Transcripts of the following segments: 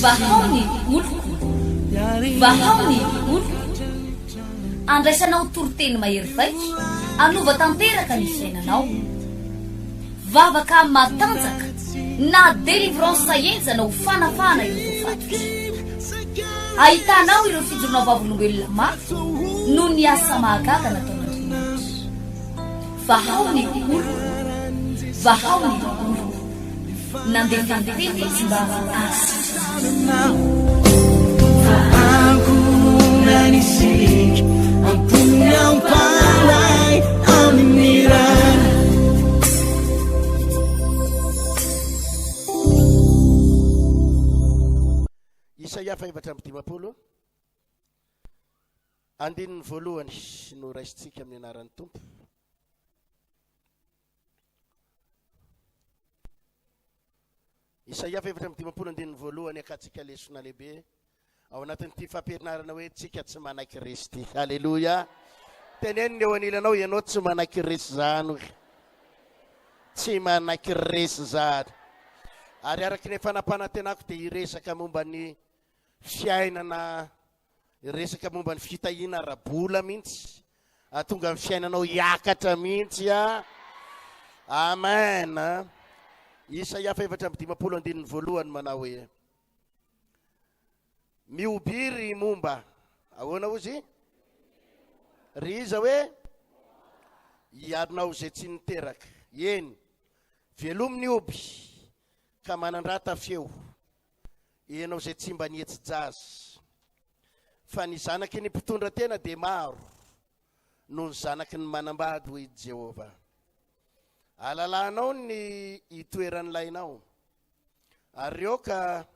vahaony oloko vahaony oloko andraisanao toroteny mahery vaiko anova tanteraka ny fiainanao vavaka matanjaka na délivrance enjana ho fanafana ireo fatotra ahitanao ireo fijorona vavolombelona mafy no ny asa mahagaga nataon'Andriamanitra vahaony oloko vahaony oloko nandefandefety sy mba anisik ampunyang palay aminiran Isaia 4:10 andininy voalohany no raisitsika amin'ny anaran'ny Tompo. Isaia 4:10 andininy voalohany akatsika lesona lehibe ao anatin'ity fampianarana hoe tsika tsy mana Kristy. Halleluja. Teneniny eo anilanao ianao tsy mana Kristy zany. Tsy mana Kristy zany. Ary araky ny fanapanatenako dia iresaka momba ny fiainana, iresaka momba ny fitahina ara-bola mihitsy, tonga amin'ny fiainanao hiakatra mihitsy. Amen. Isaia 4:10 andininy voalohany manao hoe miobiry momba ahoana ozy ry iza hoe iarinao zay tsy niteraka eny velomy ny oby ka manandrata feo ianao zay tsy mba nietsy jazy fa ny zanaky ny mpitondra tena dia maro noho ny zanaky ny manambady hoy Jehova. Alalanao ny itoeran'ny lainao ary eo ka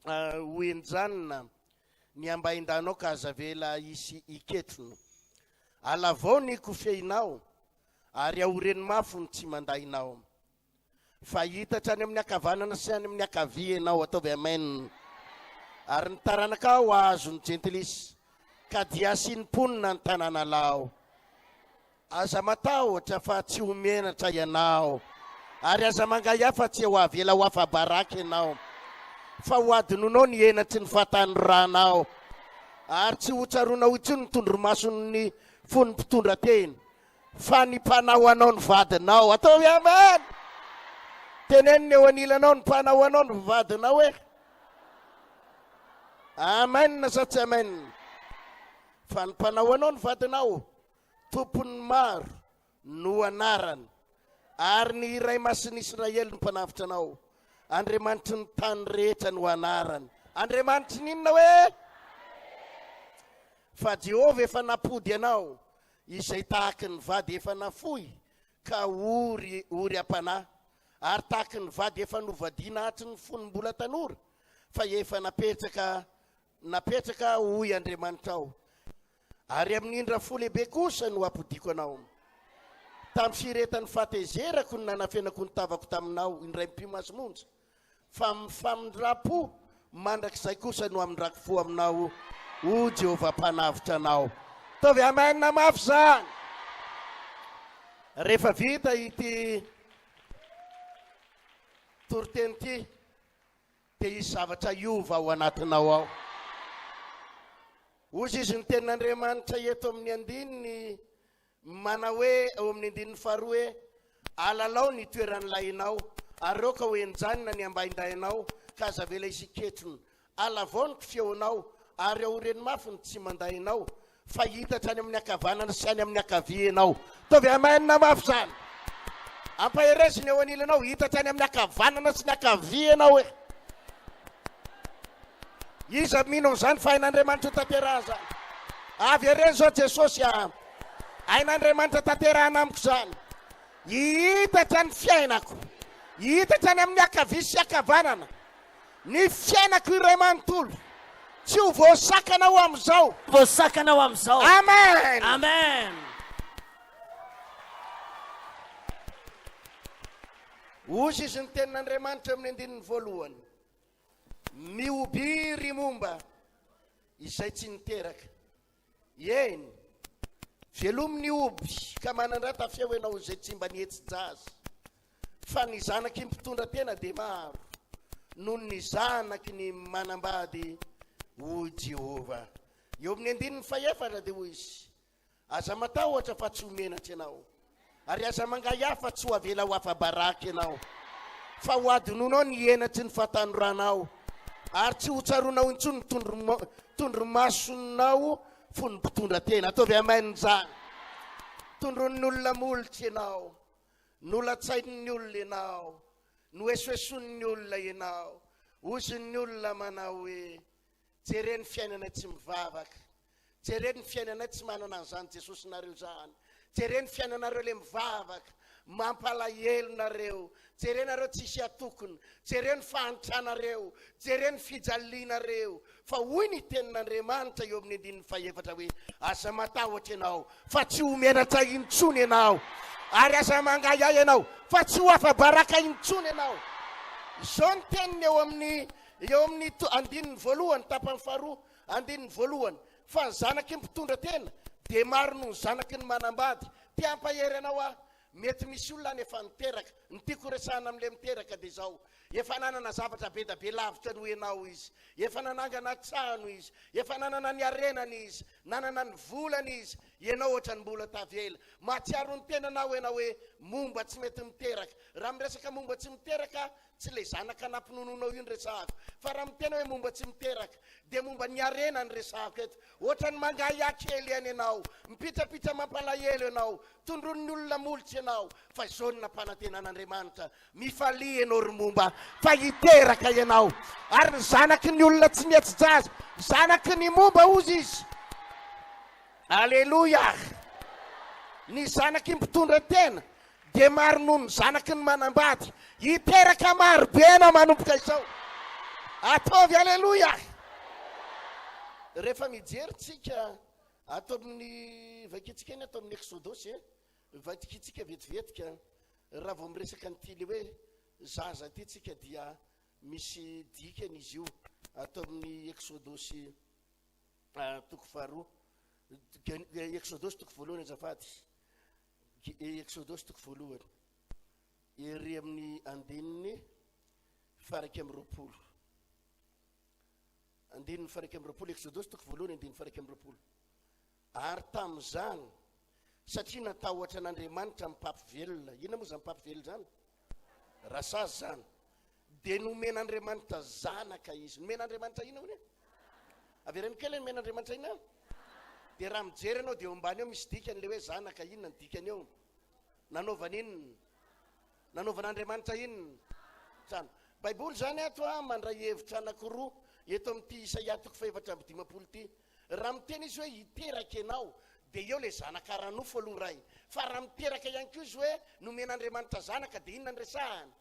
hoenjanona ny ambaindanao ka azavela isy iketrono. Alavao ny kofeinao ary aoreny mafo ny tsy mandainao. Fa hitatra any amin'ny akavanana sy any amin'ny akavia ianao, ataovy amen. Ary ny taranaka ho azo ny gentilisy ka dia sinimponina ny tanàna lao. Aza matahotra fa tsy homenatra ianao, ary aza mangay afa tsy ho avela ho afa baraka ianao, fa ho adinonao ny enatry ny fatany ranao, ary tsy ho tsarona intsony ny tondromason'ny fony mpitondra teny, fa ny mpanao anao ny vadinao. Atao amen. Teneniny eo anilanao ny mpanao anao ny vadinao hoe amen sa tsy amen. Fa ny mpanao anao ny vadinao tompony maro no anarany, ary ny iray masin'ny Israely no mpanavitra anao. Andriamanitry ny tany rehetra no anarany. Andriamanitry ninona hoe fa Jehova efa napody anao izay tahaky ny vady efa nafoy ka ory ampanahy, ary tahaky ny vady efa novadiana hatry ny fonom-bola tanora fa efa napetraka hoy Andriamanitra ao. Ary amin'ny indra fo lehibe kosa no apodiko anao. Tamin'ny firetan'ny fatezerako ny nanafenako ny tavako taminao indray mpimasomonja, fa mifamindrapo mandrakizay kosa no amindrako fo aminao o Jehova mpanavitra anao. Tovy amen na mafy zany. Rehefa vita ity toroteny ity dia isy zavatra iova ao anatinao ao. Ozy izy ny tenin'Andriamanitra eto amin'ny andininy mana hoe ao amin'ny andininy faharoa hoe alalao ny toeran'ny lainao ary eo ka ho enjanona ny ambaindainao ka azavela isiketrony. Alavao ny kofeonao ary aoreny mafy ny tsy mandainao, fa hitatra any amin'ny akavanana sy any amin'ny akavianao. Tovy amen na mafy zany. Ampahereziny eo anilanao hitatra any amin'ny akavanana sy ny akavianao hoe iza mino zany fa hain'Andriamanitra tanteraha zany. Avy hereny zao Jesosy hain'Andriamanitra tanterahana amiko zany. Hitatra ny fiainako, hitatra any amin'ny akavia sy akavanana, ny fiainako iray manontolo tsy ho voasakanao amizao. Voasakanao amizao. Amen. Amen. Ozy izy ny tenin'Andriamanitra amin'ny andininy voalohany miobiry momba izay tsy niteraka eny velomy ny oby ka manandrata feo ianao izay tsy mba nietsy jazy, fa ny zanaky mpitondra tena de maro noho ny zanaky ny manambady ho Jehova. Eo amin'ny 14 de hoy izy, aza matahotra fa tsy homenatra ianao, ary aza mangay hafa tsy ho avela ho afa-baraky ianao, fa ho adinonao ny enatry ny fatanoranao, ary tsy ho tsaronao intsony tondromasonao fony mpitondra tena. Ataovy amainy zany. Tondron'ny olona molitra ianao, nolatsain'ny olona ianao, noesoeson'ny olona ianao, ozin'ny olona manao hoe jereny fiainana tsy mivavaka, jereny fiainana tsy manana an'izany Jesosy nareo zany, jereny fiainanareo le mivavaka, mampalahelo nareo, jerenareo tsisy atokony, jereny fahantranareo, jereny fijalianareo. Fa hoy ny tenin'Andriamanitra eo amin'ny 14 hoe aza matahotra ianao fa tsy homenatra intsony ianao, ary aza mangay ahy ianao fa tsy ho afa-baraka intsony ianao. Izao ny teniny eo amin'ny 1 tapany faharoa 1 fa ny zanaky mpitondra tena de maro noho ny zanaky ny manambady. Ty ampahery anao aho, mety misy olona any efa niteraka, ny tiako resahana am'le miteraka de zao, efa nanana zavatra be da be lavitra no enao izy, efa nanangana trano izy, efa nanana ny arenany izy, nanana ny volany izy, ianao ohatra ny mbola tavela. Mahatsiaro ny tenanao ianao hoe momba tsy mety miteraka. Raha miresaka momba tsy miteraka, tsy le zanaka nampinononao io ny resahako, fa raha mitena hoe momba tsy miteraka de momba ny arena ny resahako eto. Ohatra ny mangay akely any ianao, mipitrapitra mampalahelo ianao, tondron'ny olona molitra ianao, fa izao ny nampanantenan'Andriamanitra, mifalia ianao ry momba fa hiteraka ianao, ary ny zanaky ny olona tsy mihetsi-jaza, zanaky ny momba ozy izy. Aleluia. Ny zanaky mpitondra tena de maro noho ny zanaky ny manambady, hiteraka maro be anao manomboka izao. Ataovy aleluia. Rehefa mijery tsika ato amin'ny vakitsika eny, ato amin'ny Exodosy, vakitsika vetivetika, raha vao miresaka nyty le hoe zaza ty tsika dia misy dikany izy io ato amin'ny Exodosy toko faharoa, Exodosy toko voalohany azafady, Exodosy toko voalohany ery amin'ny 1 faraky amby 20, 1 faraky amby 20, Exodosy toko voalohany 1 faraky amby 20. Ary tam'izany satria natahotra an'Andriamanitra mipampivelona, ina moa zany mipampivelona zany? Rasazy zany. De nomen'Andriamanitra zanaka izy. Nomen'Andriamanitra ina hono? Averany kely nomen'Andriamanitra ina? De raha mijery anao de eo ambany eo misy dikany le hoe zanaka inona ny dikany eo? Nanaovan'inona? Nanaovan'Andriamanitra inona? Zany. Baiboly zany ato mandray hevitra anankiroa eto amin'ity Isaia toko 4:15 ty. Raha miteny izy hoe hiteraka ianao de eo le zanaka ranofo aloha ray. Fa raha miteraka ihany koa izy hoe nomen'Andriamanitra zanaka de inona ny resahany?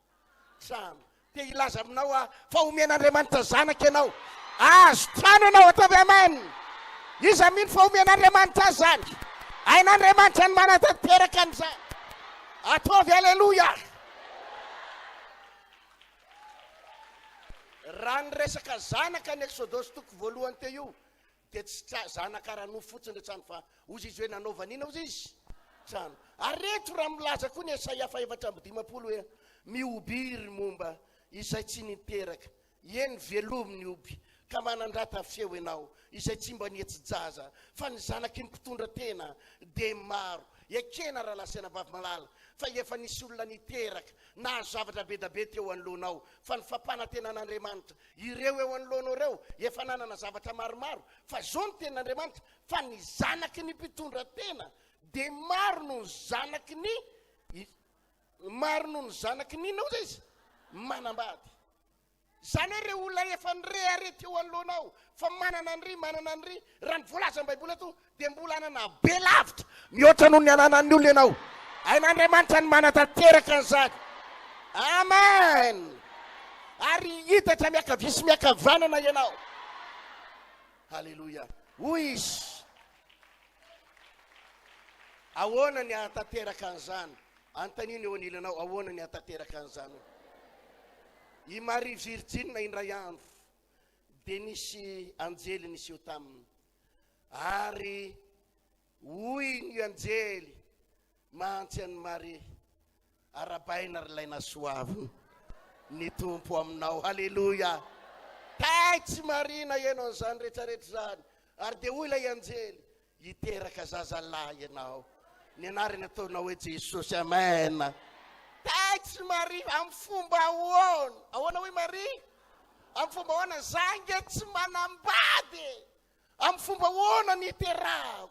Samy. Te ilaza aminao fa omen'Andriamanitra zanaka ianao. Azo trano anao, ataovy amen. Iza mino fa omen'Andriamanitra zany. Ain'Andriamanitra ny manatanteraka an'izany. Ataovy aleluia. Raha ny resaka zanaka ny Exodosy toko voalohany te io de tsy zanaka ranofo fotsiny re trano, fa ozy izy hoe nanaovan'ina ozy izy trano. Areto raha milaza koa ny Isaia 4:15 hoe miobiry momba izay tsy niteraka, eny velomy ny oby ka manandrata feo ianao izay tsy mba nihetsi-jaza, fa ny zanaky ny mpitondra tena de maro. Ekena raha lasena vavy malala fa efa nisy olona niteraka na zavatra be da be teo anoloanao, fa ny fampanantenan'Andriamanitra ireo eo anoloanao reo efa nanana zavatra maromaro. Fa zao ny tenan'Andriamanitra fa ny zanaky ny mpitondra tena de maro noho ny zanaky ny inona ozy izy? Manambady. Zany hoe reo olona efa nirehare teo anoloanao fa manana an'ry raha ny voalaza ny Baiboly ato de mbola anana be lavitra mihoatra noho ny ananan'ny olona ianao. Ain'Andriamanitra ny manatanteraka an'izany. Amen. Ary hitatra miakavia sy miakavanana ianao. Halleluja. Hoy izy, ahoana ny hatateraka an'izany? Antaniny eo anilanao, ahoana ny hatateraka an'izany? I Marie Virgine indray andro de nisy anjely nisy eo taminy, ary hoy ny anjely mahantsy an'i Marie, arabaina ry laina soavy ny tompo aminao. Halleloja. tay tsy marina ianao zany rehetrarehetra zany, ary de hoy ilay anjely hiteraka zazalahy ianao, ny anarany ataonao hoe Jesosy. Amen. tay tsy mari amin'ny fomba ahoana hoe mari amin'ny fomba ahoana zange tsy manambady amin'ny fomba ahoana ny terako,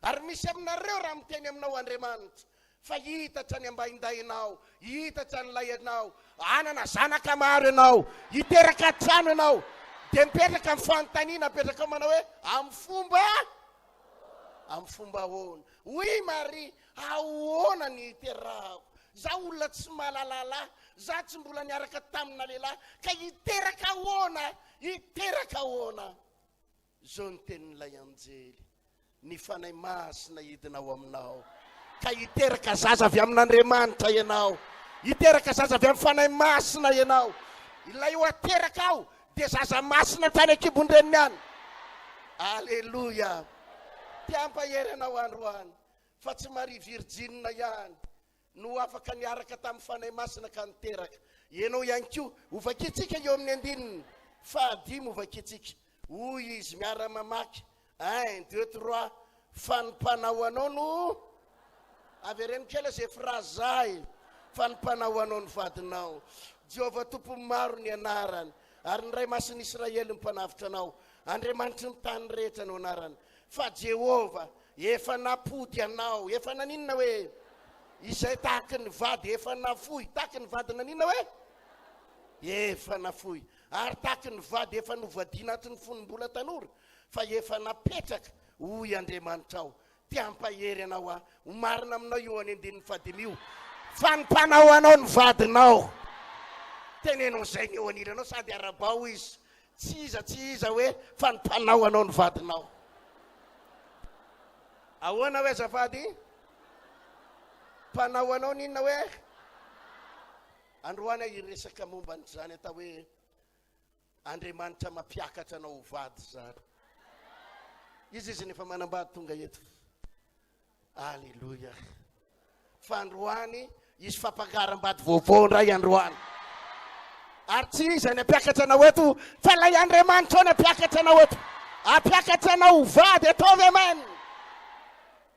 ary misy aminareo raha miteny aminao Andriamanitra fa hitatra ny ambaindainao, hitatra ny lay anao, anana zanaka maro ianao, hiteraka trano ianao, de mipetraka amin'ny fanontaniana, mipetraka manao hoe amin'ny fomba ahoana. Hoy Maria, ahoana ny hiterako? Za olona tsy malalala, za tsy mbola niaraka tamina lehilahy, ka hiteraka ahoana? Zao ny tenin'ilay anjely, ny fanahy masina hidinao aminao, ka hiteraka zaza avy amin'Andriamanitra ianao, hiteraka zaza avy amin'ny fanahy masina ianao. Ilay ho ateraka ao de zaza masina tany akibon-dreniny any. Alleluja. Tiampahery anao androany fa tsy mari virgine ihany no afaka niaraka tamin'ny fanahy masina ka niteraka. Ianao ihany koa ovakitsika eo amin'ny andininy 5 ovakitsika. Hoy izy miara-mamaky 1, 2, 3 fanompanao anao no avereny kely zay phrase zay, fanompanao anao ny vadinao. Jehovah tompo maro ny anarany, ary ny ray masin'ny Israely mpanavitra anao, Andriamanitra ny tany rehetra no anarany. Fa Jehovah efa napody anao, efa naninona hoe izay tahaky ny vady efa nafoy, tahaky ny vady naninona hoe efa nafoy, ary tahaky ny vady efa novadina aty ny fonom-bola tanora, fa efa napetraka. Hoy Andriamanitra ao, tiampahery anao marina aminao io any andininy 5 fanompanao anao ny vadinao. Tenenao zay ny eo aniranao sady arabao izy, tsy iza hoe fanompanao anao ny vadinao. Ahoana hoe zafady? Mpanao anao ninona hoe? Androany iresaka momba n'izany atao hoe Andriamanitra mampiakatra anao ho vady zany. Izy nefa manambady tonga eto. Alleluja. Fa androany izy fampakaram-bady vaovao ndray androany. Ary tsy izy ny ampiakatra anao eto, fa lay Andriamanitra ny ampiakatra anao eto. Ampiakatra anao ho vady ataovy amen.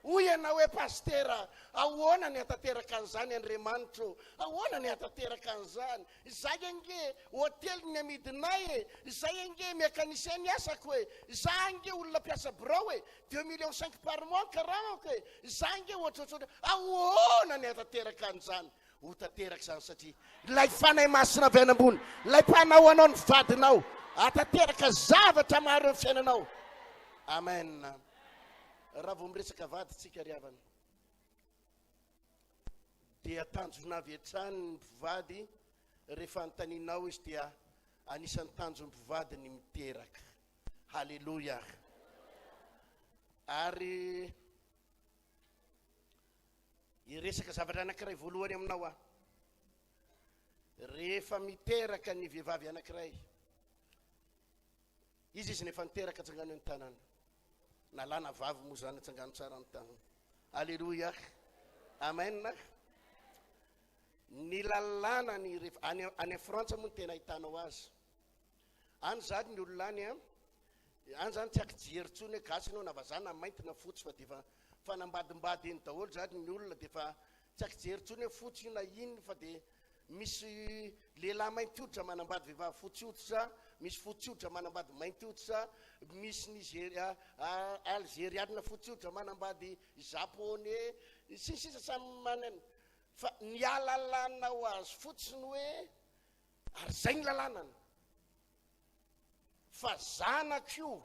Hoy ianao hoe pastera, ahoana ny hatateraka an'izany Andriamanitra? Ahoana ny hatateraka an'izany? Zay ange hotely ny amidinay zay ange mécanicien niasako za ange olona piasa birao 2,5 millions par mois karamako za ange ohatrohatrotra. Ahoana ny hatateraka an'izany? Ho tateraka zany satria lay fanahy masina avy any ambony, lay mpanao anao ny vadinao, hatateraka zavatra maro amin'ny fiainanao. Amen. Raha vao miresaka vady tsika ry havana, dia tanjona avy hatrany ny mpivady rehefa anontanianao izy dia anisan'ny tanjon'ny mpivady ny miteraka. Halleluja. Ary iresaka zavatra anankiray voalohany aminao rehefa miteraka ny vehivavy anankiray, izy nefa niteraka tsangano ny tanana, nalana vavy moa zany tsangano tsara ny tanana. Alleluja. Amen. Ny lalàna ny any Frantsa moa tena ahitanao azy. Any zany ny olona any zany tsy aky jery tsony gasy anao na vazana mainty na fotsy, fa defa fanambadimbady eny daholo zany ny olona, defa tsy aky jery tsony fotsy na iny, fa de misy lehilahy mainty hoditra manambady vehivavy fotsy hoditra, misy fotsy hoditra manambady mainty hoditra, misy Nigeria algériana fotsy hoditra manambady japonais, sisa samy manana. Fa ny alalanao azy fotsiny hoe ary zay ny lalanany, fa zanak'io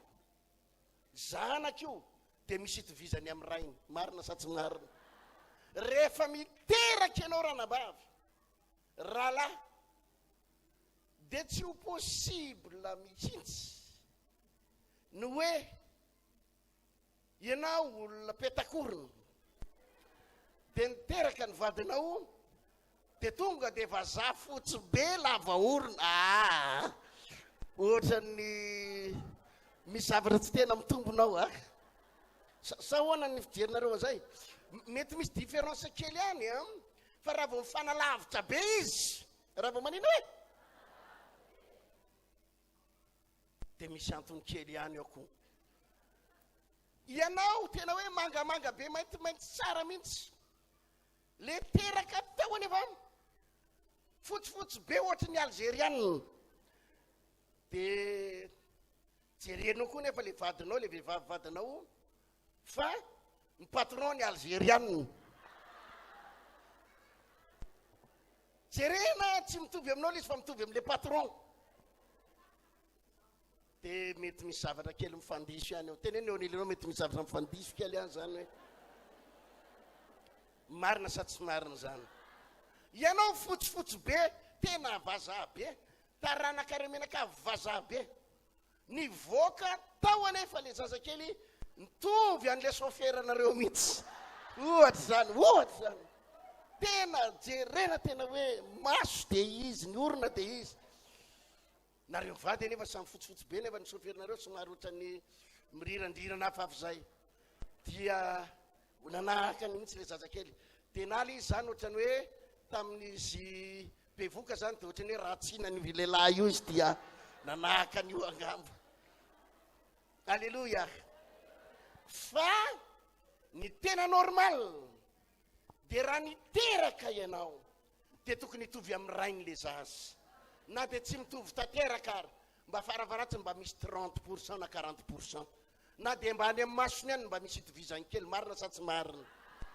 de misy itovizany amin'ny rainy, marina sa tsy marina. Rehefa miteraka ianao ranabavy rahalahy, de tsy ho possible mihitsy ny hoe ianao olona petakorona de niteraka ny vadinao, de tonga de vazaha fotsy be lava orona. Ohatrany misy zavatra tsy tena mitombonao sa hoana ny fijerinareo zay? Mety misy différence kely any fa raha vao mifanalavitra be izy, raha vao manino hoe dia misy antony kely ihany eo koa. Ianao tena hoe mangamanga be maintimainty tsara mihitsy, le teraka tao anefa fotsifotsy be ohatry ny algérienne, dia jerenao koa nefa le vadinao, le vehivavy vadinao, fa ny patron ny algérienne. Jerena tsy mitovy aminao izy fa mitovy amin'le patron. Dia mety misy zavatra kely mifandiso ihany eo. Tena eo nilenao mety misy zavatra mifandiso kely ihany zany hoe marina sa tsy marina zany. Ianao fotsifotsy be, tena vazaha be, taranaka menaka vazaha be. Ny voaka tao anefa le zazakely mitovy an'le soferanareo mihitsy. Ohatra zany. Tena jerena tena hoe maso dia izy, ny orona dia izy. Nareo vady anefa samy fotsifotsy be nefa ny soferinareo somary ohatrany mirirandrirana hafahafa zay. Dia nanahaka mihitsy le zazakely. Dia naly izy zany ohatrany hoe tamin'izy bevoka zany dia ohatrany hoe ratsiana ny lehilahy io izy dia nanahaka an'io angamba. Alleluia. Fa ny tena normal dia raha niteraka ianao dia tokony hitovy amin'ny rainy le zaza. Na dia tsy mitovy tanteraka ary mba faravaratsy mba misy 30% na 40%. Na dia mba any amin'ny masony any mba misy itovizany kely, marina sa tsy marina.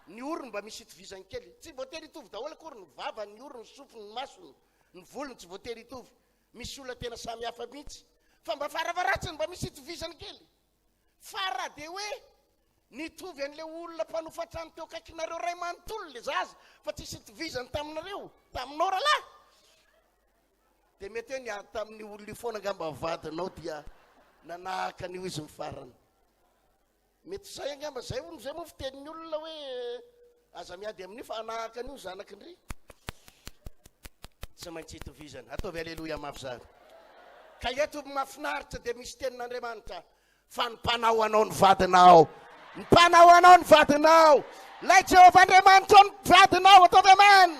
Ny orony mba misy itovizany kely. Tsy voatery hitovy daholo akory ny vava, ny orony, ny sofiny, ny masony, ny volony tsy voatery hitovy. Misy olona tena samy hafa mihitsy. Fa mba faravaratsy mba misy itovizany kely. Fa raha dia hoe nitovy an'le olona mpanofatrano teo kaikinareo ray manontolo le zaza fa tsisy itovizany taminareo, taminao rahalahy. Dia mety hoe ny tamin'ny olona foana angamba vadinao dia nanahaka an'io izy mifarana. Mety zay angamba zay mo fitenin'ny olona hoe aza miady amin'io fa anahaka an'io zanakindry. Tsy maintsy itovizany. Ataovy aleloia mafy zany. Ka eto mahafinaritra dia misy tenin'Andriamanitra fa ny mpanao anao ny vadinao. Ny mpanao anao ny vadinao. Lay Jehovah Andriamanitra ny vadinao. Ataovy amen.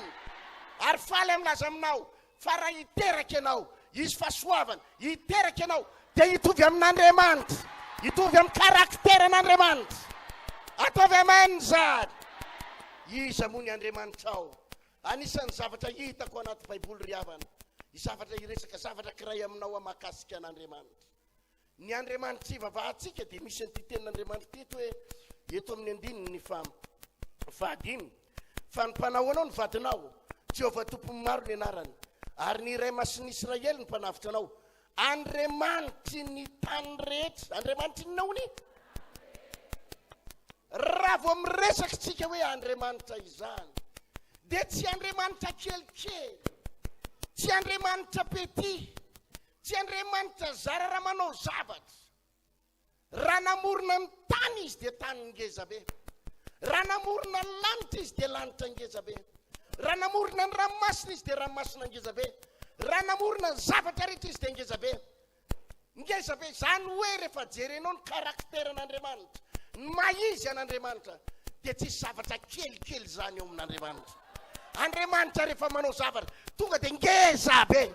Ary faly milaza aminao fa raha hiteraka ianao, izy fahasoavana, hiteraka ianao dia hitovy amin'Andriamanitra, hitovy amin'ny karakteran'Andriamanitra. Ataovy amen zany. Iza moa ny Andriamanitra ao. Anisan'ny zavatra hitako anaty Baiboly ry havana, zavatra iresaka zavatra kiray aminao amakasika an'Andriamanitra. Ny Andriamanitra ivavahantsika dia misy an'ity tenin'Andriamanitra tito hoe eto amin'ny andininy fahadimy. Fa ny mpanao anao ny vadinao, Jehovah tompony maro ny anarany, ary ny iray masin'Israely ny mpanavitra anao. Andriamanitry ny tany rehetra. Andriamanitry ny naony. Raha vao miresaka tsika hoe Andriamanitra izany dia tsy Andriamanitra kelikely, tsy Andriamanitra pety, tsy Andriamanitra zara raha manao zavatra. Raha namorona ny tany izy dia tany ngeza be. Raha namorona ny lanitra izy dia lanitra ngeza be. Raha namorona ny ranomasina izy dia ranomasina ngeza be. Raha namorona ny zavatra rehetra izy dia ngeza be. Ngeza be zany hoe rehefa jerenao ny karakteran'Andriamanitra, ny maizy an'Andriamanitra dia tsy zavatra kelikely zany eo amin'Andriamanitra. Andriamanitra rehefa manao zavatra tonga dia ngeza be.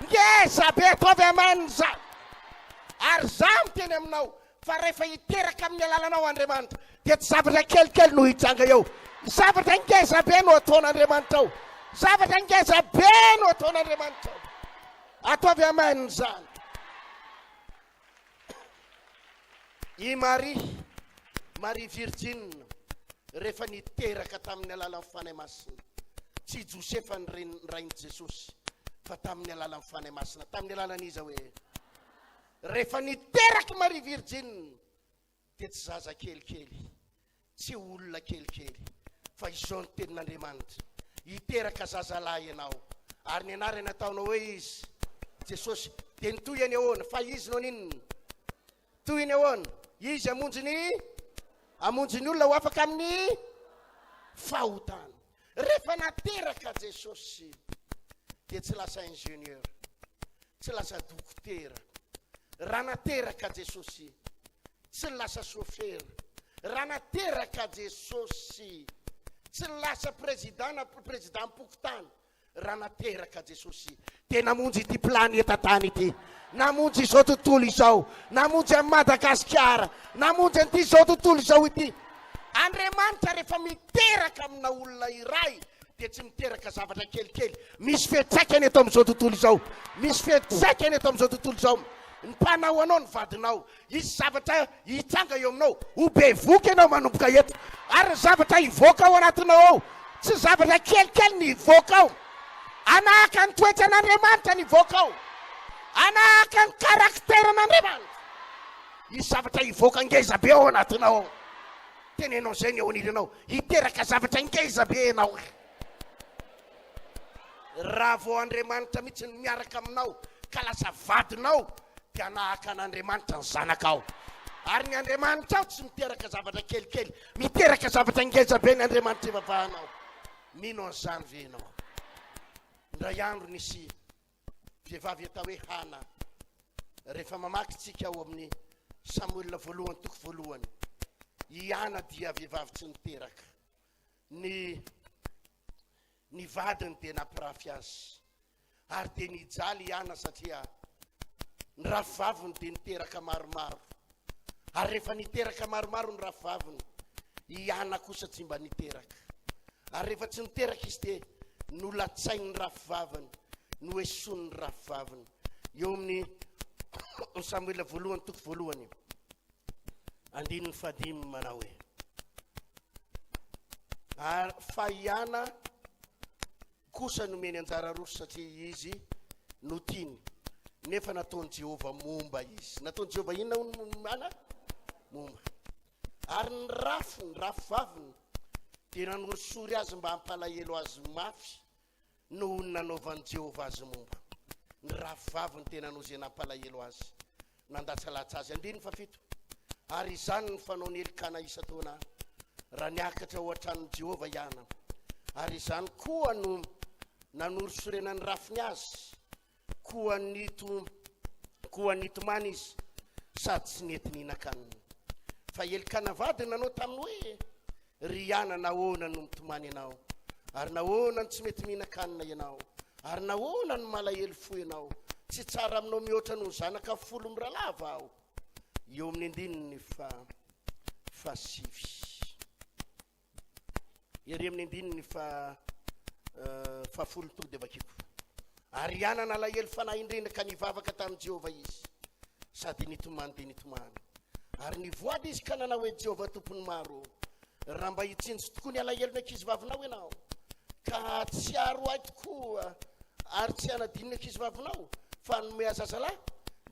Ngeza be. Ataovy amen zany. Ary za miteny aminao fa rehefa hiteraka amin'ny alalanao Andriamanitra dia tsy zavatra kelikely no hitranga eo. Zavatra ngeza be no ataon'Andriamanitra ao. Zavatra ngeza be no ataon'Andriamanitra ao. Ataovy amen zany. I Marie Virgine rehefa niteraka tamin'ny alalan'ny fanahy masina, tsy Josefa ny rain'i Jesosy fa tamin'ny alalan'ny fanahy masina. Tamin'ny alalan'iza hoe rehefa niteraka Marie Virgine dia tsy zaza kelikely, tsy olona kelikely, fa izao ny tenin'Andriamanitra. Hiteraka zazalahy ianao ary ny anarany ataonao hoe izy Jesosy dia nitoy any ahoana. Fa izy no ninona toy ny ahoana? Izy amonjy ny olona ho afaka amin'ny fahotana. Rehefa nateraka Jesosy dia tsy lasa ingénieur, tsy lasa dokotera. Raha nateraka Jesosy tsy lasa chauffeur. Raha nateraka Jesosy tsy lasa president pokotany raha nateraka Jesosy te namonjy ity planeta tany ity, namonjy izao tontolo izao, namonjy amin'ny Madagasikara, namonjy an'ity izao tontolo izao ity. Andriamanitra rehefa miteraka amina olona iray dia tsy miteraka zavatra kelikely. Misy fiantraikany eto amin'izao tontolo izao, misy fiantraikany eto amin'izao tontolo izao. Ny mpanao anao ny vadinao, isy zavatra hitranga eo aminao, ho bevoka ianao manomboka eto, ary ny zavatra hivoaka ao anatinao ao tsy zavatra kelikely ny hivoaka ao. Anahaka ny toetran'Andriamanitra ny hivoaka ao, anahaka ny karakteran'Andriamanitra. Isy zavatra hivoaka ngeza be ao anatinao ao. Tenenao zay ny ao anilanao, hiteraka zavatra ngeza be ianao. Raha vao Andriamanitra mihitsy ny miaraka aminao ka lasa vadinao, dia anahaka an'Andriamanitra ny zanakao. Ary ny Andriamanitra ao tsy miteraka zavatra kelikely, miteraka zavatra ngeza be ny Andriamanitra ivavahanao. Mino an'izany ve ianao? Ndray andro nisy vehivavy atao hoe Hana. Rehefa mamakytsika ao amin'ny Samuel voalohany toko voalohany, i Hana dia vehivavy tsy niteraka. Ny vadiny dia nampirafy azy, ary dia nijaly i Hana satria ny rafivaviny dia niteraka maromaro. Ary rehefa niteraka maromaro ny rafivaviny, i Hana kosa tsy mba niteraka. Ary rehefa tsy niteraka izy dia nolatsainy ny rafivaviny, noesoiny ny rafivaviny. Eo amin'ny Samuel voalohany toko voalohany, andininy fadimy manao hoe, fa i Hana kosa nomeny anjara roso satria izy no tiany, nefa nataony Jehova momba izy. Nataony Jehova inona Hana? Momba. Ary ny rafivaviny dia nanorosory azy mba hampalahelo azy mafy noho ny nanaovan'i Jehova azy momba. Ny rafivaviny tena noho izay nampalahelo azy, nandatsalatsa azy. Andininy fafito, ary izany ny fanaony Elikana isan-taona raha niakatra ao an-tranon'i Jehova i Hana. Ary izany koa no nanorosorenany rafiny azy, koa nitomany izy, sady tsy nety nihinan-kanina. Fa Elikana vadiny nanao taminy hoe, ry Hana nahoana no mitomany ianao, ary nahoana no tsy mety mihinan-kanina ianao, ary nahoana no malahelo fo ianao, tsy tsara aminao mihoatra no zanaka 10 miralava aho. Eo amin'ny andininy fahasivy, ery amin'ny andininy fahafolo to dia vakiko. Ary Hana nalahelo fanahy indrindra ka nivavaka tamin'i Jehova izy, sady nitomany dia nitomany. Ary nivoady izy ka nanao hoe, Jehova tompony maro, raha mba hitsinjo tokoa ny alahelony ankizivavinao ianao, ka tsy aro ahy tokoa, ary tsy hanadininy ankizivavinao, fa nome azazalahy,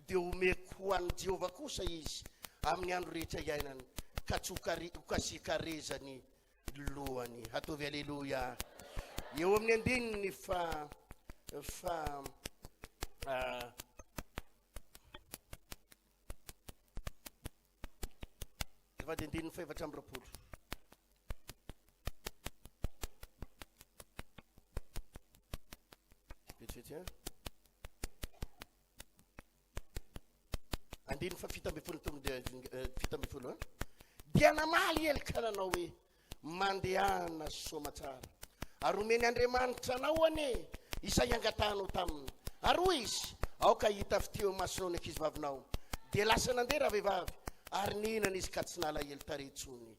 dia omeko ho an'i Jehova kosa izy amin'ny andro rehetra iainany, ka tsy hokasikarezany lohany. Ataovy aleloia. Eo amin'ny andininy vady andininy fa 720. Andininy fa 7 dia namaly Elikana anao hoe, mandehana somatsara, ary omeny Andriamanitra anao ane izay angatanao taminy. Ary hoy izy, aoka hita fiteo masonao ny ankizivavinao. Dia lasa nandeha raha vehivavy, ary nihinana izy ka tsy nalahelo tarehtsony.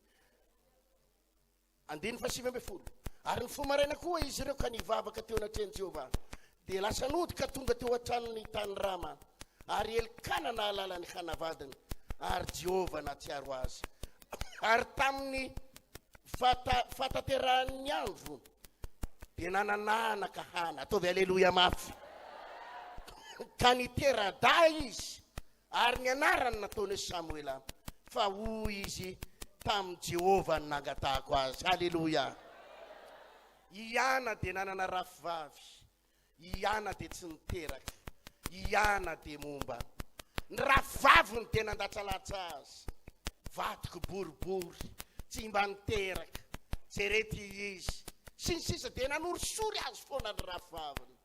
Andininy fa 9. Ary ny fomaraina koa izy ireo ka nivavaka teo anatrehany Jehova, dia lasa nodika tonga teo an-tranony tany Rama. Ary Elikana nahalala ny Hana vadiny, ary Jehova natsiaro azy. Ary tamin'ny fataterahany andro dia nanananaka Hana. Ataovy aleloia mafy. Ka nitera-day izy, ary ny anarany nataony Samuela, fa hoy izy tamin'ny Jehova ny nangatahako azy. Aleloia. I Hana dia nanana rafivavy, i Hana dia tsy niteraka, i Hana dia momba. Ny rafivaviny dia nandatsalatsa azy, vatiko boribory, tsy mba niteraka, jerety izy, sy ny sisa dia nanorosory azy foana ny rafivaviny.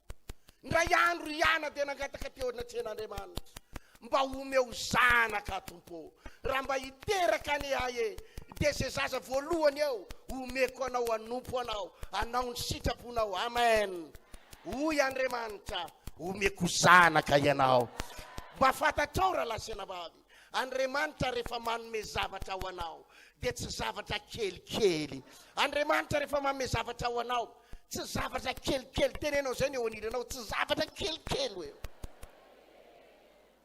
Ndray andro i Hana dia nangataka teo anatrehan'Andriamanitra, mba omeo zanaka tompo, raha mba hiteraka any ahy dia zay zaza voalohany eo omeko anao anompo anao ny sitraponao. Amen. Hoy Andriamanitra omeko zanaka ianao. Mba fantatrao raha lasena vavy, Andriamanitra rehefa manome zavatra ho anao dia tsy zavatra kelikely. Andriamanitra rehefa manome zavatra ho anao tsy zavatra kelikely. Tenenao zay ny eo aniranao, tsy zavatra kelikely hoe.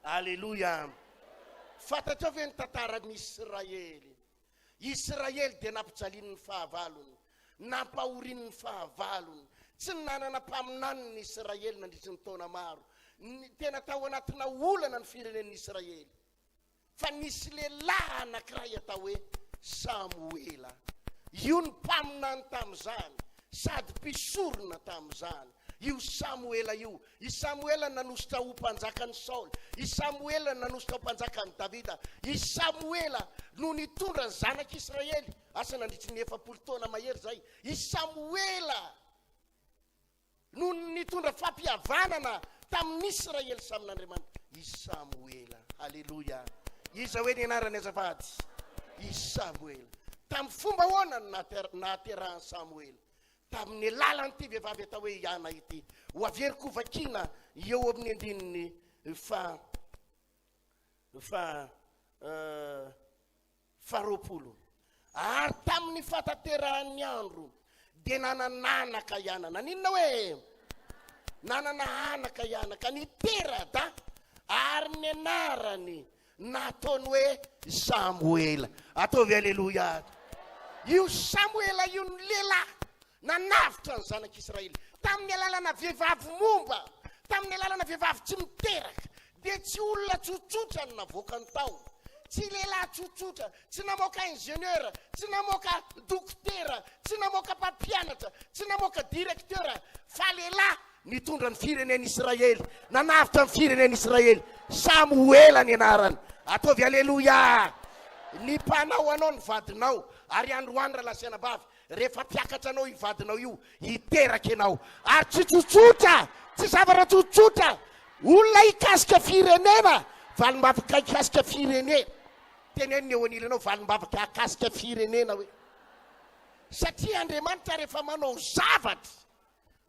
Alleluia. Fantatrao ve ny tantaran'Israely? Israely dia nampijalian'ny fahavalony, nampahorian'ny fahavalony. Tsy nanana mpaminany ny Israely nandritry ny taona maro. Tena tao anatina olana ny firenen'ny Israely. Fa nisy lehilahy anankiray atao hoe Samuela. Io ny mpaminany tamin'izany sady mpisorona tamin'izany. Io Samuela io. I Samuela nanositra ho mpanjakany Saul. I Samuela nanositra ho mpanjakany Davida. I Samuela no nitondra ny zanak'Israely. Asa nandritry ny 40 taona mahery zay. I Samuela no nitondra fampihavanana tamin'Israely samin'Andriamanitra. I Samuela. Halleluja. Iza hoe ny anarany azafady? I Samuela. Tamin'ny fomba hoana nahaterahan'i Samuela? Tamin'ny lalan'ity vehivavy atao hoe Iana ity. Ho averiko vakina eo amin'ny andininy faharoapolo. Ary tamin'ny fataterahany andro dia nanananaka Iana. Naninona hoe? Nanananaka Iana ka niterada ary ny anarany nataony hoe Samuela. Ataovy alleluia. Io Samuela io ny lehilahy nanavitra ny zanak'Israely tamin'ny alalana vehivavy momba, tamin'ny alalana vehivavy tsy miteraka. Dia tsy olona tsotsotra ny navoaka ny tao, tsy lehilahy tsotsotra, tsy namoaka ingénieur, tsy namoaka dokotera, tsy namoaka mpampianatra, tsy namoaka directeur, fa lehilahy nitondra ny firenen'ny Israely, nanavitra ny firenen'ny Israely. Samuela ny anarany. Ataovy alleluia. Ny mpanao anao ny vadinao, ary androany raha lasena bavy, rehefa mpiakatra anao ivadinao io, hiteraka ianao. Ary tsy tsotsotra, tsy zavatra tsotsotra. Olona hikasika firenena, valim-bavaka hikasika firenena. Teneniny eo anilanao, valim-bavaka hakasika firenena hoe. Satria Andriamanitra rehefa manao zavatra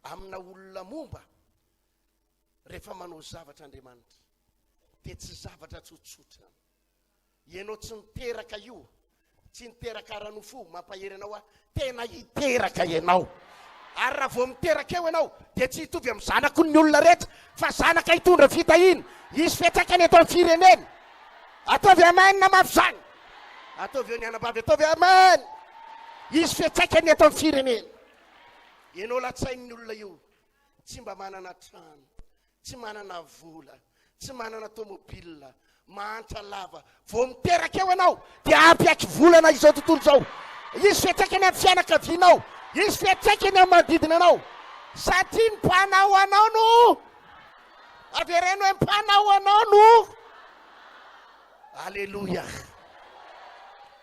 amina olona momba, rehefa manao zavatra Andriamanitra dia tsy zavatra tsotsotra. Ianao tsy niteraka io, tsy niteraka ranofo, mampahery anao tena hiteraka ianao. Ary raha vao miteraka eo ianao dia tsy hitovy amin'ny zanako ny olona rehetra, fa zanaka hitondra fitahiny. Izy fiantraikany eto amin'ny firenena. Ataovy amen na mafy zany. Ataovy eo ny anabavy, ataovy amen. Izy fiantraikany eto amin'ny firenena. Ianao latsain'ny olona io tsy mba manana trano, tsy manana vola, tsy manana tomobila, mahantra lava. Vao miteraka eo ianao dia ampiaky volana izao tontolo izao. Izy fiantraikany amin'ny fianakavianao, izy fiantraikany amin'ny manodidina anao. Satria ny mpanao anao no avereno hoe mpanao anao no. Alleluia.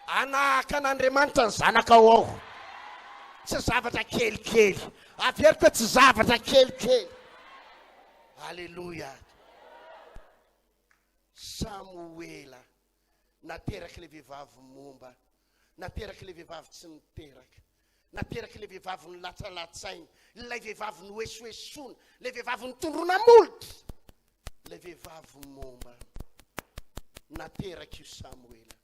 Anaka an'Andriamanitra ny zanakao ao. Tsy zavatra kelikely. Averiko tsy zavatra kelikely. Alleluia. Samuela nateraka le vehivavy momba, nateraka le vehivavy tsy niteraka, nateraka le vehivavy ny latsalatsainy, ilay vehivavy ny hoesoesona, le vehivavy ny tondrona molitra, le vehivavy momba. Nateraka io Samuela.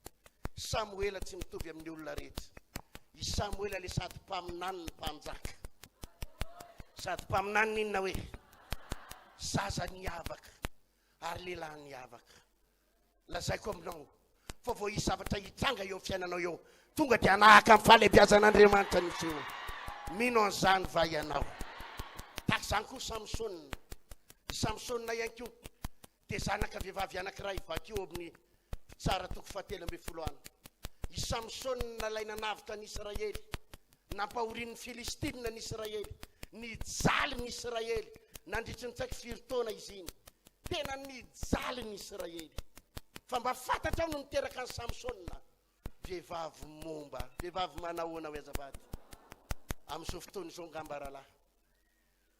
Samuela tsy mitovy amin'ny olona rehetra. I Samuela le sady mpaminany ny mpanjaka, sady mpaminany ninona hoe zaza niavaka ary lehilahy niavaka. Lazaiko aminao fa vao hisy zavatra hitranga eo fiainanao eo, tonga dia anahaka amin'ny fahalebiazan'Andriamanitra nisy eo. Mino an'izany va ianao. Tahaka izany koa Samsona. Samsona ihany koa dia zanaka vehivavy anankiray vakeo amin'ny tsara toko 7 any. I Samsona nalay nanavitra ny Israely, nampahorian'ny Filistina ny Israely, nijaly ny Israely. Nandritry ny tsaiky 4 taona izy iny. Tena nijaly ny Israely. Fa mba fantatra no niteraka ny Samsona, vehivavy momba, vehivavy manahoana hoe azafady. Amin'izao fotoana izao ngamba rahalahy,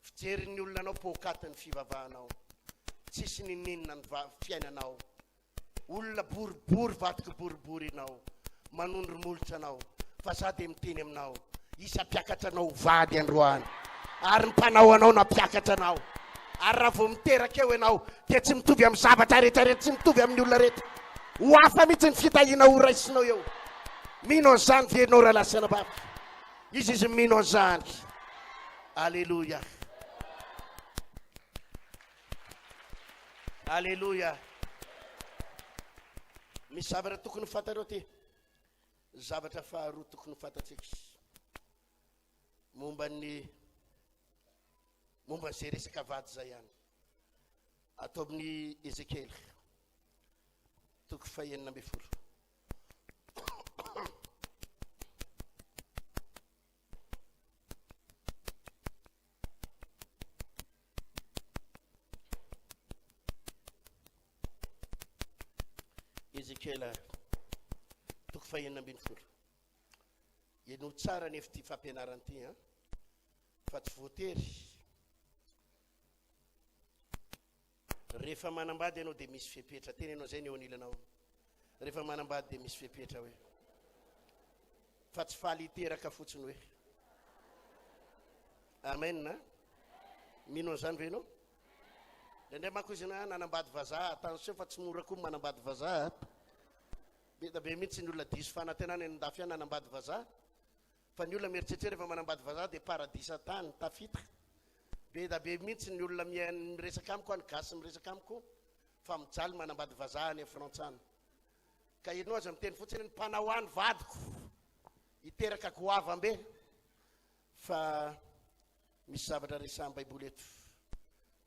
fijery ny olona anao pokaty ny fivavahanao, tsisy ninina ny fiainanao, olona boribory vatoko boribory ianao, manondromolotra anao fa za dia miteny aminao isa-piakatra anao vady androany ary ny mpanao anao nampiakatra anao ary raha vao miteraka eo ianao dia tsy mitovy amin'ny zavatra rehetrarehetra tsy mitovy amin'ny olona rehetra ho hafa mihitsy ny fitahiana ho raisinao eo mino an'izany vienao raha lasana baba izy mino an'izany alleluia alleluia misy zavatra tokony fantareo ty zavatra faharoa tokony fantatsika momba zay resaka vady zay ihany atao amin'ny Ezekely toko fahaenina amby folo Ezekela toko fahaenina ambin'ny folo eno tsara nefa ty fampianarana ty fa tsy voatery rehefa manambady ianao dia misy fepetra teny ianao zay ny eo anilanao rehefa manambady dia misy fepetra hoe fa tsy faly hiteraka fotsiny hoe amen na mino an'izany ve ianao indray manko izy na nanambady vazaha attention fa tsy mora koa manambady vazaha be da be mihitsy ny olona diso fanantenana ny andafy ihany nanambady vazaha fa ny olona mieritreritra rehefa manambady vazaha dia paradisa tany tafita be da be mihitsy ny olona miresaka amiko any gasy miresaka amiko fa mijaly manambady vazaha ny frantsana ka ianao aza miteny fotsiny ny mpanao any vadiko hiteraka goavambe fa misy zavatra resahan'ny baiboly eto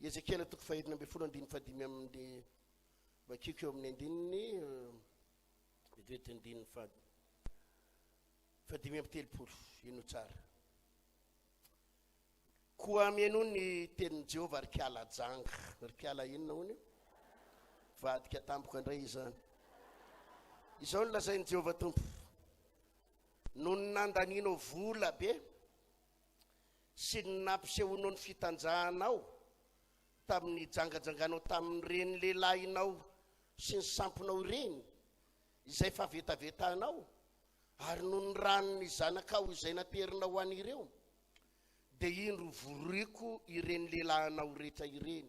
Ezekela toko fahaenina amby folo andiny fadimy amin'ny bakiko eo amin'ny andininy vedivety andininy fadimy amby telopolo ino tsara koa mieno ny tenin'i Jehova ary kiala janga ary kiala inona hony vadika tampoka indray izany izao ny lazain'i Jehova tompo no ny nandaninao vola be sy ny nampisehonao ny fitanjahanao tamin'ny jangajanganao tamin'ny reny lehilahinao sy ny samponao reny izay fa vetavetanao ary no ny ranony zanakao izay naterinao an'ireo dia indro voriko ireny lehilahinao rehetra ireny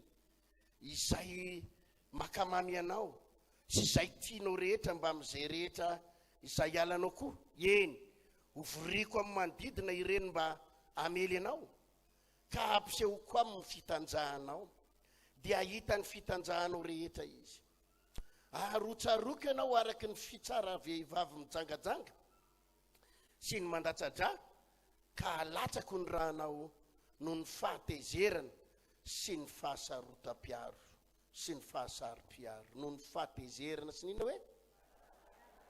izay makamamy anao sy izay tianao rehetra mba amin'izay rehetra izay ialanao koa eny ho voriko amin'ny manodidina ireny mba amely anao ka ampiseho koa amin'ny fitanjahanao dia ahita ny fitanjahanao rehetra izy arotsaroka ianao araky ny fitsara vehivavy mijangajanga sy ny mandatsadra ka alatsako ny rahanao no ny fahatezerana sy ny fahasarotam-piaro sy ny fahasari-piaro no ny fahatezerana sy nina hoe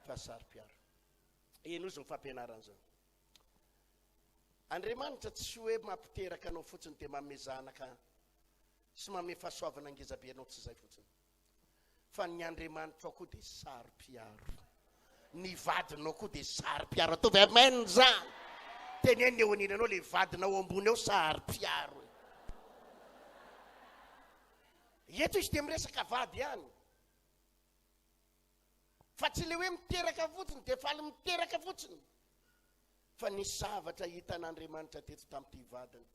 fahasari-piaro eno izy ny fampianarana zao Andriamanitra tsy hoe mampiteraka anao fotsiny dia manome zanaka sy manome fahasoavana angezabe anao tsy izay fotsiny fa ny Andriamanitra koa dia sari-piaro ny vadinao koa dia sari-piaro ataovy amen zany teneny eo anilanao le vadinao ambony eo sari-piaro eto izy dia miresaka vady ihany fa tsy le hoe miteraka fotsiny dia faly miteraka fotsiny fa ny zavatra hitan'Andriamanitra teto tamin'ity vadiny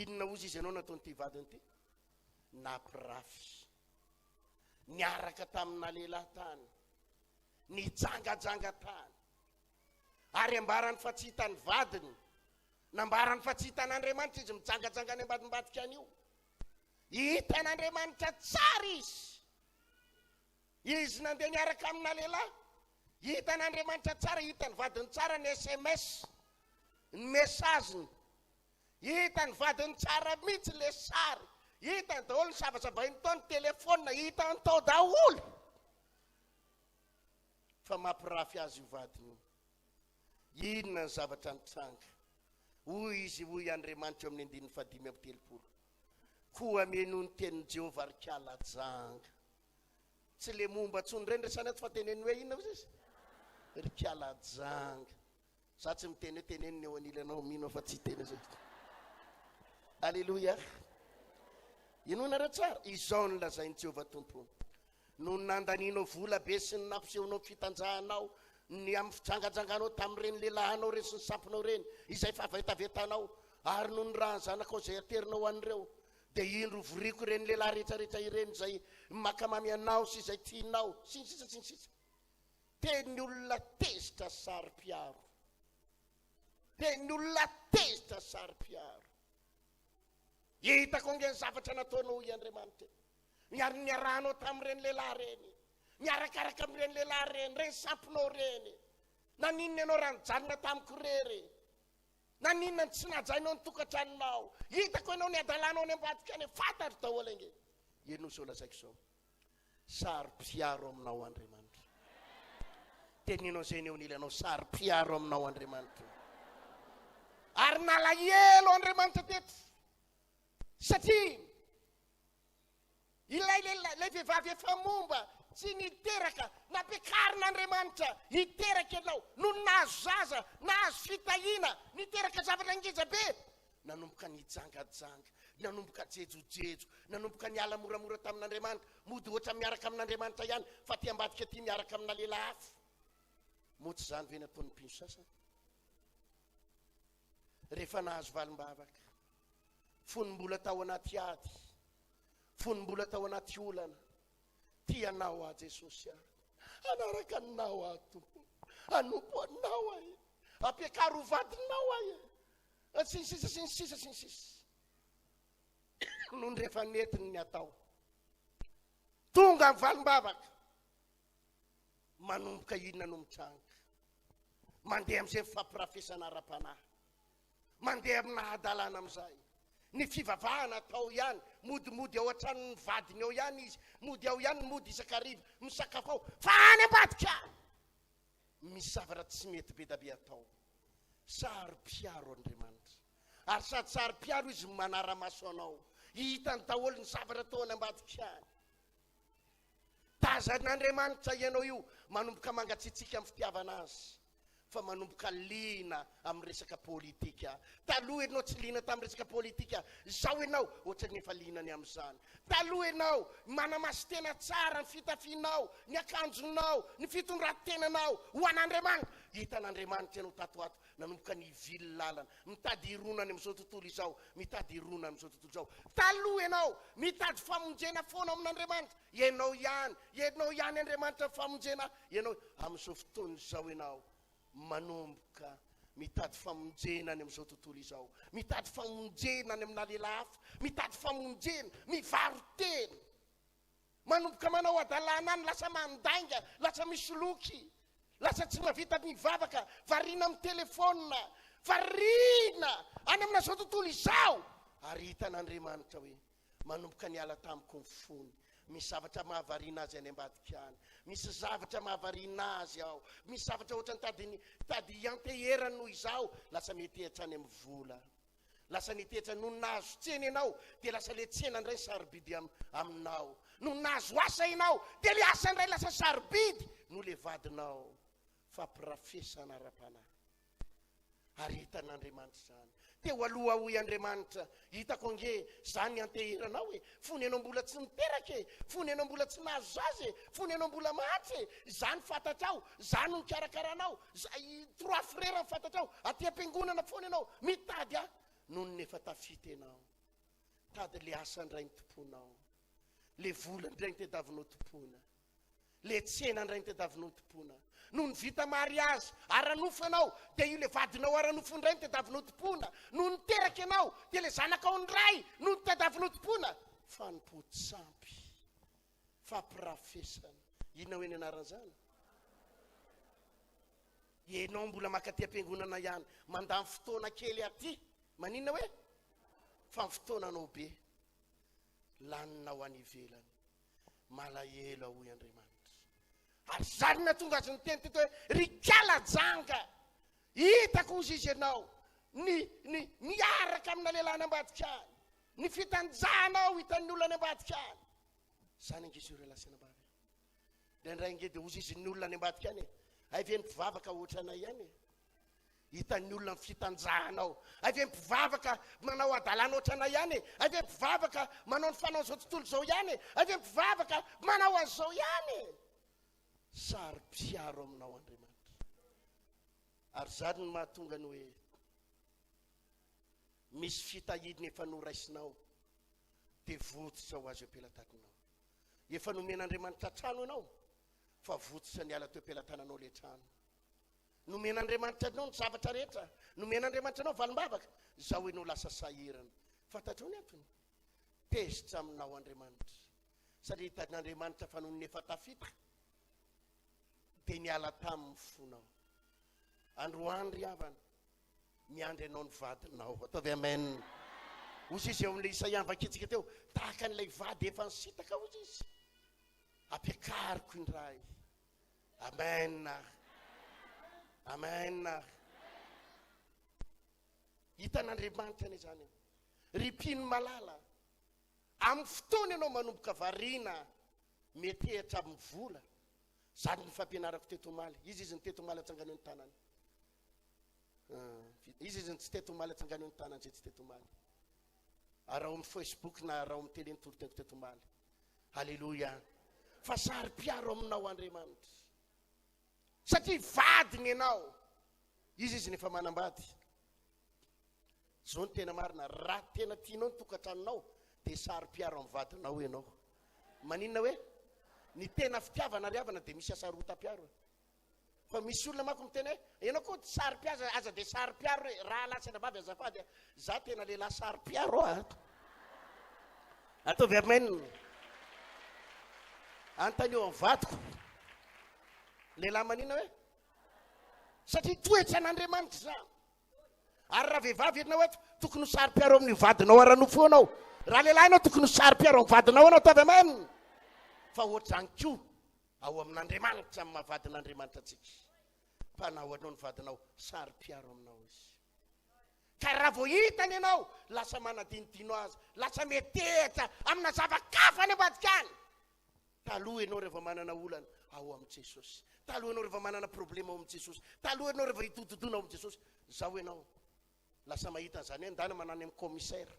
inona ozy izy ianao nataon'ity vadiny ity nampirafy niaraka tamina lehilahy tany nijangajanga tany ary ambarany fa tsy hitany vadiny nambarany fa tsy hitan'Andriamanitra izy mijangajanga any ambadimbadika an'io hitan'Andriamanitra tsara izy nandeha niaraka amina lehilahy hitan'Andriamanitra tsara hitany vadiny tsara ny SMS ny mesaziny hitany vadiny tsara mihitsy le sary hitany daholo ny savasabainy tao ny telefona hitany tao daholo fa mampirafy azy io vadiny inona ny zavatra nitranga hoy izy hoy Andriamanitra eo amin'ny andininy fadimy amby telopolo koa mieno ny tenin'i Jehova ary kiala janga tsy le momba tsony reny resany eto fa teneny hoe inona izy ry kiala janga za tsy miteny hoe teneniny eo anilanao mino fa tsy teny zay alleluia inona re tsara izao ny lazain'i Jehova tompo no nandaninao vola be sy ny nampisehonao fitanjahanao ny amin'ny fitrangajanganao tamin'ireny lehilahinao reny sy ny sampinao reny izay favetavetanao ary no ny raha zanakao zay aterinao an'ireo dia indro voriko ireny lehilahy rehetrarehetra ireny zay makamamy anao sy izay tianao sinsisa teny olona tezitra sary-piaro teny olona tezitra sary-piaro hitako ange ny zavatra nataonao i Andriamanitra miary niarahanao tamin'ireny lehilahy reny miarakaraka amin'ireny lehilahy reny sampinao reny naninona ianao ranojanona tamiko rery naninona ny tsy najainao ny tokantranonao hitako ianao ny adalanao ny ambadika any fantatro daholo ange eno zao lazaiko zao sary-piaro aminao Andriamanitra teninao zay ny eo nilanao sary-piaro aminao Andriamanitra ary nalahelo Andriamanitra teto satria ilay vehivavy efa momba tsy niteraka nampiakarin'Andriamanitra hiteraka ianao no nahazo zaza nahazo fitahina niteraka zavatra ngeza be nanomboka nijangajanga nanomboka jejojejo nanomboka niala moramora tamin'Andriamanitra mody ohatra miaraka amin'Andriamanitra ihany fa ty ambadika ty miaraka amina lehilahy hafa motsy zany ve nataon'ny mpino sasany rehefa nahazo valim-bavaka fonombola tao anaty ady fonombola tao anaty olana tianao a Jesosy anaraka anao ato anompo anao ae ampiakaro vadinao ae sinsisa nohony rehefa netiny ny atao tonga ny valim-bavaka manomboka inona no mitranga mandeha am'izay fampirafesana ara-panahy mandeha amina adalana am'izay ny fivavahana atao ihany modimody ao an-tranony vadiny ao ihany izy mody ao ihany mody isakarivo misakafo ao fa any ambadika misy zavatra tsy mety be da be atao sary-piaro Andriamanitra ary sady sary-piaro izy manara-maso anao hitany daholo ny zavatra atao any ambadika any tazan'Andriamanitra ianao io manomboka mangatsitsika amin'ny fitiavana azy fa manomboka lina amin'ny resaka politika taloha ianao tsy lina tamin'ny resaka politika zao ianao ohatra ny efa linany amin'izany taloha ianao manamasy tena tsara ny fitafianao ny akanjonao ny fitondran-tenanao ho an'Andriamanitra hitan'Andriamanitra ianao tatoato nanomboka ny vily lalana mitady ironany amin'izao tontolo izao mitady ironany amin'izao tontolo izao taloha ianao mitady famonjena foana amin'Andriamanitra ianao ihany Andriamanitra famonjena ianao amin'izao fotoana izao ianao manomboka mitady famonjenany amin'izao tontolo izao mitady famonjenany amina lehilahy hafa mitady famonjena mivarotena manomboka manao adalana any lasa mandainga lasa misoloky lasa tsy mavita mivavaka variana amin'ny telefona variana any amin'izao tontolo izao ary hitan'Andriamanitra hoe manomboka niala tamiko ny fony misy zavatra mahavariana azy any ambadika any misy zavatra mahavariana azy ao misy zavatra ohatra ny tady anteherany noho izao lasa metehitra any amin'ny vola lasa netehitra no nahazo tsena ianao dia lasa le tsena indray sarobidy aminao no nahazo asa ianao dia le asa indray lasa sarobidy no le vadinao fampirafesana ara-panahy ary hitan'Andriamanitra zany teo aloha hoy Andriamanitra hitako ange zany anteheranao hoe fony ianao mbola tsy niteraka fony ianao mbola tsy nahazo zazy fony ianao mbola mahatsy zany fantatrao zany no nikarakaranao 3 frera fantatrao aty am-piangonana foana ianao mitady noho ny efa tafita ianao tady le asa indray ny tomponao le vola indray ny tediavinao tompona le tsena indray ny tediavinao tompona noho ny vita mariazy aranofo ianao dia io le vadinao aranofo indray ny tediavinao tompona noho ny teraka ianao dia le zanakao indray noho ny tediavinao tompona fanompo-tsampy fampirafesana inona hoe ny anaran'izany ianao mbola makaty am-piangonana ihany mandamy fotoana kely aty maninona hoe fa ny fotoananao be laninao any ivelany malahelo ahoy Andriamanitra ary zany na tonga azy ny teny teto hoe rikala janga hitako izy ianao ny miaraka amina lehilahy any ambadika any ny fitanjahanao hitan'ny olona any ambadika any zany angizy io relasy anambavy dia indray nge dia ozy izy ny olona any ambadika any ay ve ny mpivavaka ohatranay ihany hitan'ny olona ny fitanjahanao, ave mpivavaka manao adalana ohatrana ihany, ave mpivavaka manao ny fanao zao tontolo zao ihany, ave mpivavaka manao an'izao ihany. Sary piaro aminao Andriamanitra. Ary zany ny mahatonga ny hoe misy fitahidina efa noraisinao dia vototra ho azy am-pelatananao. Efa nomen'Andriamanitra trano ianao fa vototra ny ala teo am-pelatananao le trano. Nomen'Andriamanitra anao ny zavatra rehetra, nomen'Andriamanitra anao valim-bavaka, zao hoe no lasa sahirana. Fantatrao ny antony? Tezitra aminao Andriamanitra. Satria hitan'Andriamanitra fa noho ny efa tafita dia niala tamin'ny fonao. Androandry havana miandry anao ny vadinao. Ataovy amen. Ozy izy eo amin'ilay Isaia vakitsika teo, tahaka n'ilay vady efa nisitaka ozy izy. Ampiakariko indray. Amen. Amen. Hitan'Andriamanitra ane zany. Ripiny malala. Amin'ny fotoana ianao manomboka variana metehitra amin'ny vola. Zany ny fampianarako teto Omaly. Izy ny teto Omaly atsangano ny tanany. Izy ny tsy teto Omaly atsangano ny tanany, tsy teto Omaly. Raha amin'ny Facebook na raha amin'ny télé nytoroteko teto Omaly. Halleluja. Fa sary piaro aminao Andriamanitra. Satria vadiny ianao. Izy nefa manambady. Zao ny tena marina, raha tena tianao ny tokantranonao dia sary piaro amin'ny vadinao ianao. Maninona hoe? Ny tena fitiavana ry havana dia misy asarotam-piaro. Fa misy olona manko miteny hoe ianao koa sary piaro aza dia sary piaro hoe raha latsana vavy azafady za tena lehilahy sary piaro ataovy amen. Antanio amin'ny vadiko lehilahy manina hoe satria toetra n'Andriamanitra zany. Ary raha vehivavy ianao eto tokony ho sary piaro amin'ny vadinao ara-nofo anao. Raha lehilahy ianao tokony ho sary piaro amin'ny vadinao anao. Ataovy amen. Fa ohatrany koa ao amin'Andriamanitra amin'ny mahavadin'Andriamanitra atsika. Mpanao anao ny vadinao sary piaro aminao izy. Ka raha vao hitany ianao lasa manadinodino azy, lasa metehitra amina zava-kafa any ambadikany. Taloha ianao rehefa manana olana ao amin'i Jesosy. Taloha ianao rehefa manana problema ao amin'i Jesosy. Taloha ianao rehefa hitododona ao amin'i Jesosy. Zao ianao lasa mahita an'izany hoe ndana manany amin'ny commissaire,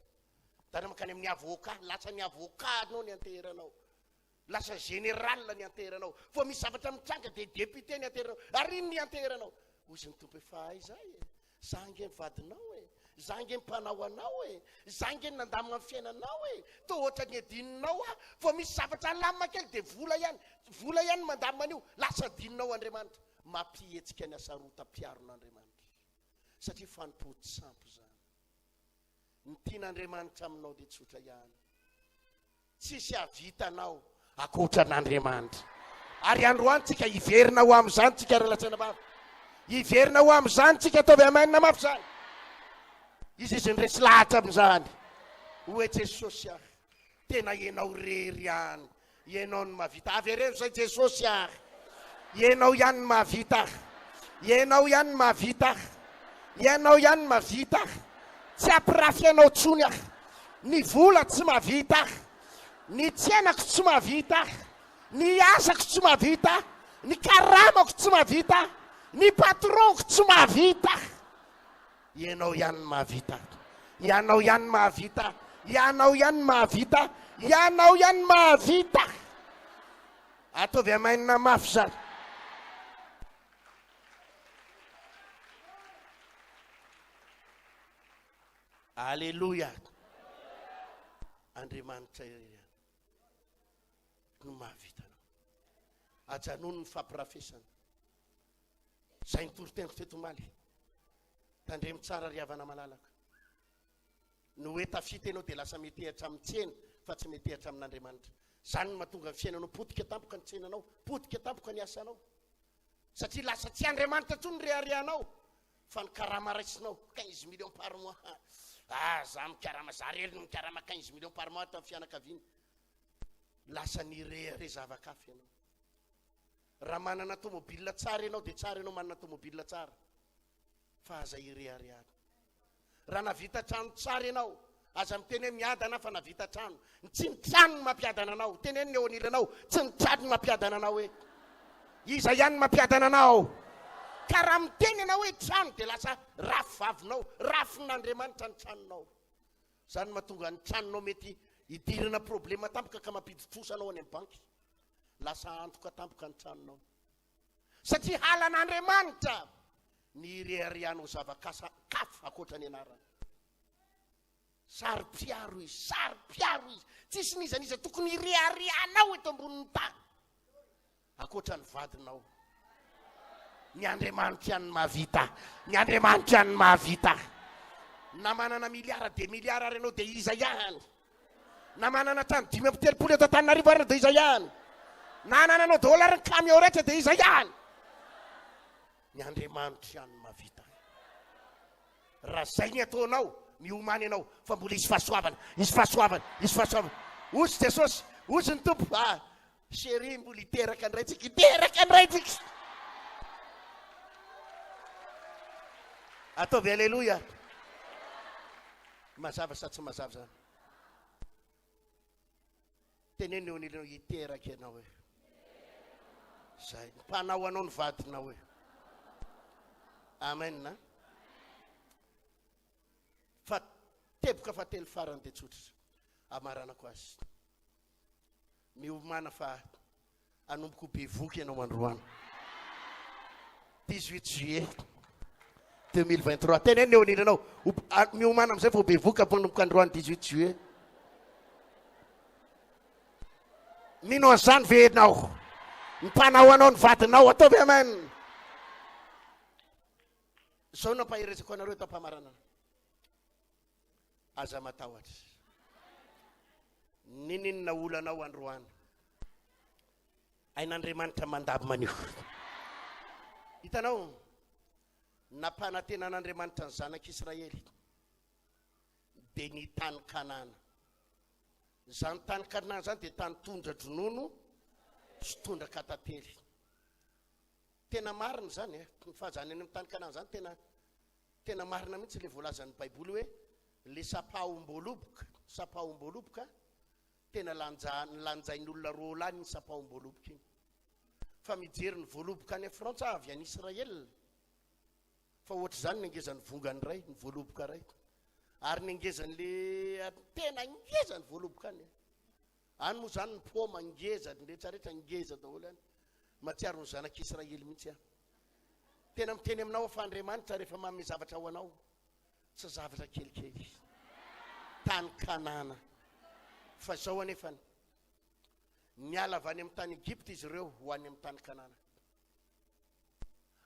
ndana makany amin'ny avocat, lasa ny avocat anao ny anteheranao. Lasa général ny anteheranao. Fa misy zavatra mitranga dia député ny anteheranao. Ary ny anteheranao. Ozy ny tompo efa izay zange vadinao zange mpanao anao zange nandamina amin'ny fiainanao to ohatra ny adininao fa misy zavatra lamina kely dia vola ihany mandamina an'io lasa adininao Andriamanitra. Mampihetsika ny asarotam-piaron'Andriamanitra satria fanompoty sampy zany. Ny tian'Andriamanitra aminao dia tsotra ihany. Tsisy havitanao akoatran'Andriamanitra. Ary androany tsika hiverina ho amin'izany tsika relatsaina mafy. Hiverina ho amin'izany tsika ataovy amainina mafy zany. Izy nresy lahatra amin'izany. Hoe Jesosy ahy tena ianao rery ihany. Ianao ny mahavita. Avereno zay Jesosy ahy. Ianao ihany mahavita. Ianao ihany mahavita. Ianao ihany mahavita. Tsy ampirafy ianao tsony ahy. Ny vola tsy mahavita. Ny tsenako tsy mahavita. Ny asako tsy mahavita. Ny karamako tsy mahavita. Ny patronko tsy mahavita. Ianao ihany mahavita. Ianao ihany mahavita. Ianao ihany mahavita. Ianao ihany mahavita. Ataovy amainina mafy zany. Alleluja. Andriamanitra no mahavita. Ajanony ny fampirafesana. Zay ny toroteniko teto Omaly. Tandremo tsara ry havana malalaka. No hoe tafita ianao dia lasa metehitra amin'ny tsena fa tsy metehitra amin'Andriamanitra. Zany mahatonga ny fiainanao potika tampoka ny tsenanao, potika tampoka ny asanao. Satria lasa tsy Andriamanitra tsony ny reharehanao fa ny karama raisinao 15 millions par mois. Za mikarama zarely mikarama 15 millions par mois tamin'ny fianakaviana. Lasa ny rehare zava-kafa ianao. Raha manana tomobile tsara ianao dia tsara ianao manana tomobile tsara. Fa aza irehariana. Raha navita trano tsara ianao, aza miteny hoe miadana fa navita trano. Tsy ny trano no mampiadana anao. Teneny eo anilanao, tsy ny trano no mampiadana anao hoe. Iza ihany mampiadana anao. ka raha miteny ianao hoe trano dia lasa rafovavinao, rafon'Andriamanitra ny tranonao. Zany mahatonga ny tranonao mety hidirana problema tampoka ka mampidi-trosanao any amin'ny banky. Lasa antoka tampoka ny tranonao. Satria halan'Andriamanitra ny rearianao zavakasa kafo akoatra ny anarany. Sary-piaro izy, tsisy nizaniza tokony rearianao eto ambonin'ny tany akoatra ny vadinao. Ny Andriamanitra ihany mahavita, ny Andriamanitra ihany mahavita. Na manana miliara de miliara ary ianao dia iza ihany. Na manana trano 5.3 eto Antananarivo ary dia iza ihany. Na nananao dollara ny camion rehetra dia iza ihany. Ny Andriamanitra ihany mahavita. Raha zay ny ataonao, miomany ianao, fa mbola isy fahasoavana, isy fahasoavana, isy fahasoavana. Ozy Jesosy, ozy ny tompo, chéri mbola hiteraka andray tsika, hiteraka andray tsika. Ataovy alleluia. Mazava sa tsy mazava zany? Teneny eo an'ilay hiteraka ianao hoe. Zay, mpanao anao ny vadinao hoe. Amen na? Fa teboka fa telo farany dia tsotra amaranako azy. Miomana fa anomboko bevoky ianao androany. 18 juillet 2023. Teneny eo an'ilay anao miomana amin'izay fa bevoka anomboka androany 18 juillet. Mino an'izany ve ianao? Mpanao anao ny vadinao, ataovy amen. Zao nampahiresako anareo tampamarana. Aza matahotra. Ninina olanao androany. Ain'Andriamanitra mandabo manio. Hitanao, nampanantenan'Andriamanitra ny zanak'Israely dia ny tany Kanana. Zany tany Kanana zany dia tany tondra dronono sy tondra katately. Tena marina zany ny fahazany any amin'ny tany Kanana zany tena marina mihitsy ilay voalazan'ny Baiboly hoe le sapahom-boaloboka tena lanjain'olona roa lany ny sapahom-boaloboka iny. Fa mijery ny voaloboka any Frantsa avy any Israel. Fa ohatra zany ny angezan'ny vongany ray, ny voaloboka ray. Ary ny angezan'le tena ngeza ny voaloboka any. Any moa zany ny poma ngeza, ny rehetrarehetra ngeza daholo any. Matsiaro ny zanak'Israely mihitsy aho. Tena miteny aminao fa Andriamanitra rehefa manome zavatra ho anao, tsy zavatra kelikely. Tany Kanana. Fa zao anefany, niala avy any amin'ny tany Egypte izy ireo ho any amin'ny tany Kanana.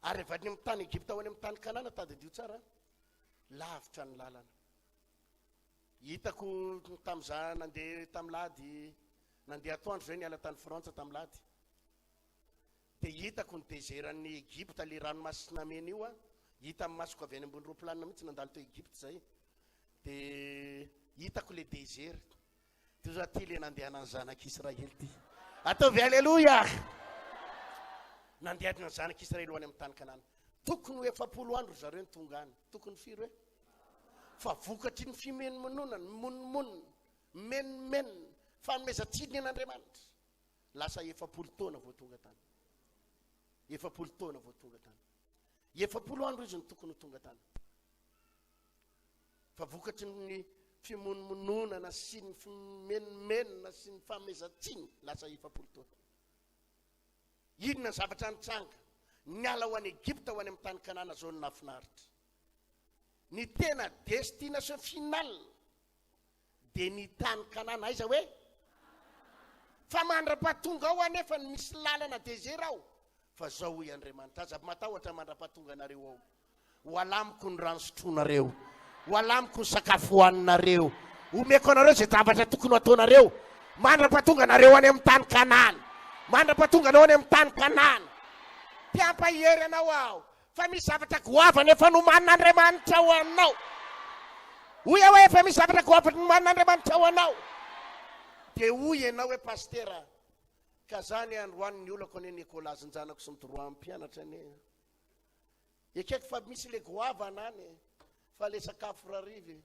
Ary avy any amin'ny tany Egypte ho any amin'ny tany Kanana, tadidio tsara, lavitra ny lalana. Hitako tamin'iza nandeha tamilady, nandeha atoandro zay niala tany Frantsa tamilady. Dia hitako ny deseran'ny Egypte, le ranomasina mena io, hita amin'ny masoko avy any ambony roplanina mihitsy nandalo teo Egypte zay. Dia hitako le desert. Ty za ty le nandehana ny zanak'Israely ty. Ataovy alleluia. Nandehana ny zanak'Israely ho any amin'ny tany Kanana. Tokony hoe 70 andro zareo ny tonga any. Tokony firy hoe? Fa vokatry ny fimenonmononany, menmen, fanomezan-tsilony an'Andriamanitra. Lasa 70 taona vao tonga tany. 70 taona vao tonga tany. 70 andro izy ny tokony tonga tany. Fa vokatry ny fimononmononana sy ny menmenina sy ny fanomezan-tsiny lasa 70 taona. Inona ny zavatra nitranga? Niala ho any Egypte ho any amin'ny tany Kanana zao ny nafinaritra. Ny tena destination final dia ny tany Kanana aiza hoe? Fa mandra-pahatonga ao anefa misy lalana desert ao. Fa zao i Andriamanitra, aza matahotra mandra-pahatonga nareo ao. Ho alamiko ny rano sotroanareo, ho alamiko ny sakafo hoaninareo, omeko anareo zay zavatra tokony ataonareo. Mandra-pahatonga nareo any amin'ny tany Kanana, mandra-pahatonga anao any amin'ny tany Kanana. Tiampahery anao aho, fa misy zavatra goavana efa nomanin'Andriamanitra ho anao. Hoy aho hoe efa misy zavatra goavana nomanin'Andriamanitra ho anao. Dia hoy ianao hoe pastera, ka zany androany ny olako ane Nicolas ny zanako sy midoroa amin'ny mpianatra ane. Ekeko fa misy le goavana any, fa le sakafo rarive.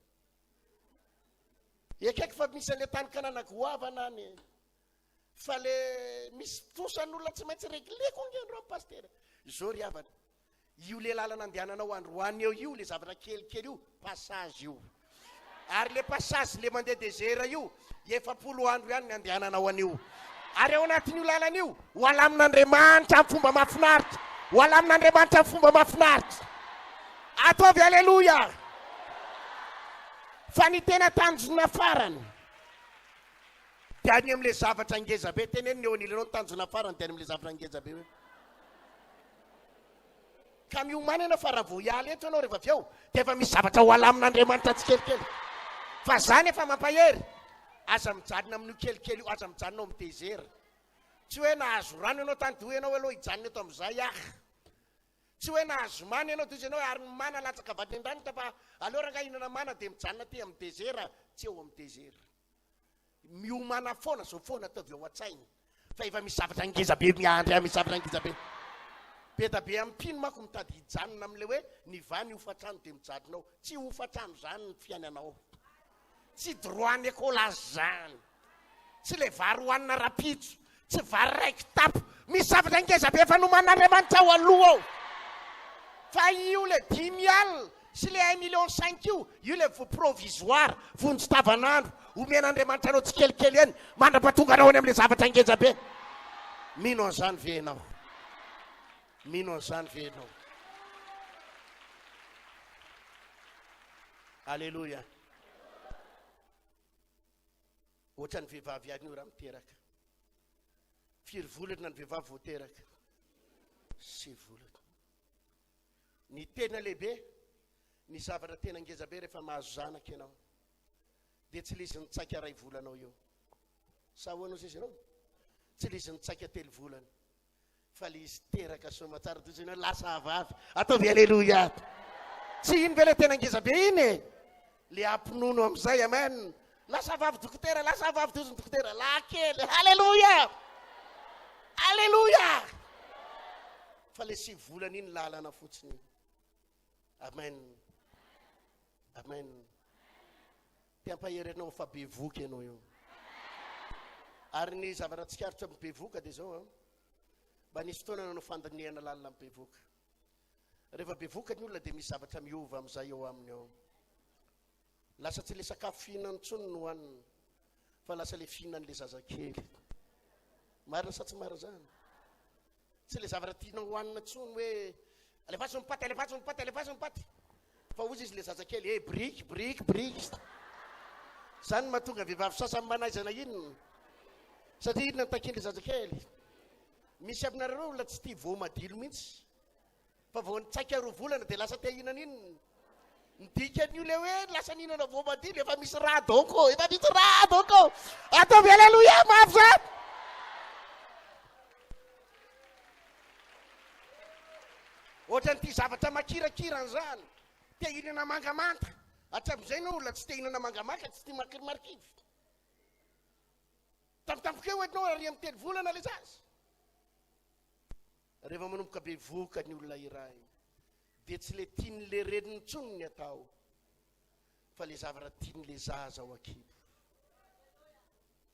Ekeko fa misy le tany Kanana goavana any, fa le misy tosan'olona tsy maintsy regleko ange androany pastera. Zao ry havana, io le lalana andehananao androany eo io le zavatra kelikely io passage io ary le passage le mandeha désert io 7 andro ihany ny andehananao anio ary ao anatin'io lalana io ho alamin'Andriamanitra amin'ny fomba mahafinaritra ho alamin'Andriamanitra amin'ny fomba mahafinaritra ataovy aleloia fa ny tena tanjona farany dia any amin'le zavatra ngeza be teneny eo anilanao ny tanjona farany dia any amin'le zavatra ngeza be hoe ka miomanana fa raha vao hiala eto ianao rehefa avy eo dia efa misy zavatra ho alamin'Andriamanitra tsikelikely fa zany efa mampahery aza mijanona amin'io kelikely io aza mijanona ao amin'ny désert tsy hoe nahazo rano ianao tany doa ianao aloha hijanona eto amin'izay tsy hoe nahazo mana ianao toy ianao ary mana latsaka avady an-danitra fa aleo raha hinana mana dia mijanona ty amin'ny désert tsy eo amin'ny désert miomana foana zao foana ataovy ao an-tsainy fa efa misy zavatra ngeza be miandry misy zavatra ngeza be be da be ampino mako mitady hijanona amin'le hoe ny vany hofatrano dia mijanonao tsy hofatrano zany ny fiainanao tsy droany ekolazy zany tsy le vary hoanina rapitso tsy vary raiky tapo misy zavatra ngeza be efa noman'Andriamanitra ao aloha ao fa io le 10 alina sy le 1,5 million io le vo provisoire vonjy-tavanandro omen'Andriamanitra anao tsikelikely eny mandrapatonga anao any amin'le zavatra ngeza be mino an'izany ve anao mino an'izany ve anao alleloia ohatra ny vehivavy ihany io raha miteraka firy volana ny vehivavy voateraka 6 volana ny tena lehibe ny zavatra tena ngeza be rehefa mahazo zanaka ianao dia tsy lizy nitsaika 2 volanao eo sa hoanao zay ianao tsy lizy nitsaika 3 volana fa le izy teraka somatsara toy ianao lasa avavy ataovy alleloia tsy iny ve le tena ngeza be iny le ampinono amin'izay amen lasa avavy dokotera lasa avavy doziny dokotera la kely alleloia alleloia fa le 6 volana iny lalana fotsiny amen amen tiampaherenao fa bevoka ianao io ary ny zavatra tsikaritra amin'ny bevoka dia zao mba nisy fotoana nanao fandiniana lalina amin'ny bevoka rehefa bevoka ny olona dia misy zavatra miova amin'izay eo aminy ao lasa tsy le sakafo fihinany tsony no hoaniny fa lasa le fihinan'le zazakely marina sa tsy marina zany tsy le zavatra tianao hoanina tsony hoe alefaso mipaty alefaso mipaty alefaso mipaty fa ozy izy le zazakely briky zany mahatonga vehivavy sasany manaizana iny satria inona nitakin'le zazakely misy aminareo olona tsy tia voamadilo mihitsy fa vao nitsaika 2 volana dia lasa tia hinana iny midikanyio le hoe lasa nihinana voamadilo efa misy raha doko ataovy alleloia mafy zany ohatra nyty zavatra makirakirany zany tia hinana mangamanta hatram'izay no olona tsy tia hinana mangamaka tsy tia marikivy tampotampoka eo enao ary amin'ny 3 volana le zazy rehefa manomboka be voka ny olona iray dia tsy le tian'le reniny tsony ny atao fa le zavatra tian'le zaza ao akibo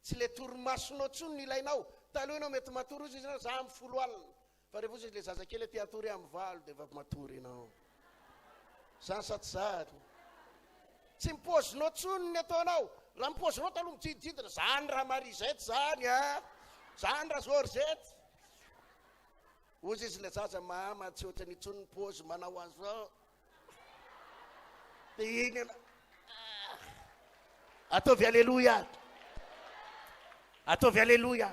tsy le torimasonao tsony ny ilainao taloha ianao mety matory izy izy za amin'ny 10 alina fa rehefa ozy izy le zazakely te atory amin'ny 8 dia efa matory ianao zany sa tsy zany tsy mipozinao tsony ny ataonao raha mipozinao taloha mijidijidina zany raha marizety zany zany raha zorzety ozy izy le zaza mama tsy ohatra ny tsony ny pozy manao an'izao dia iny ataovy alleloia ataovy alleloia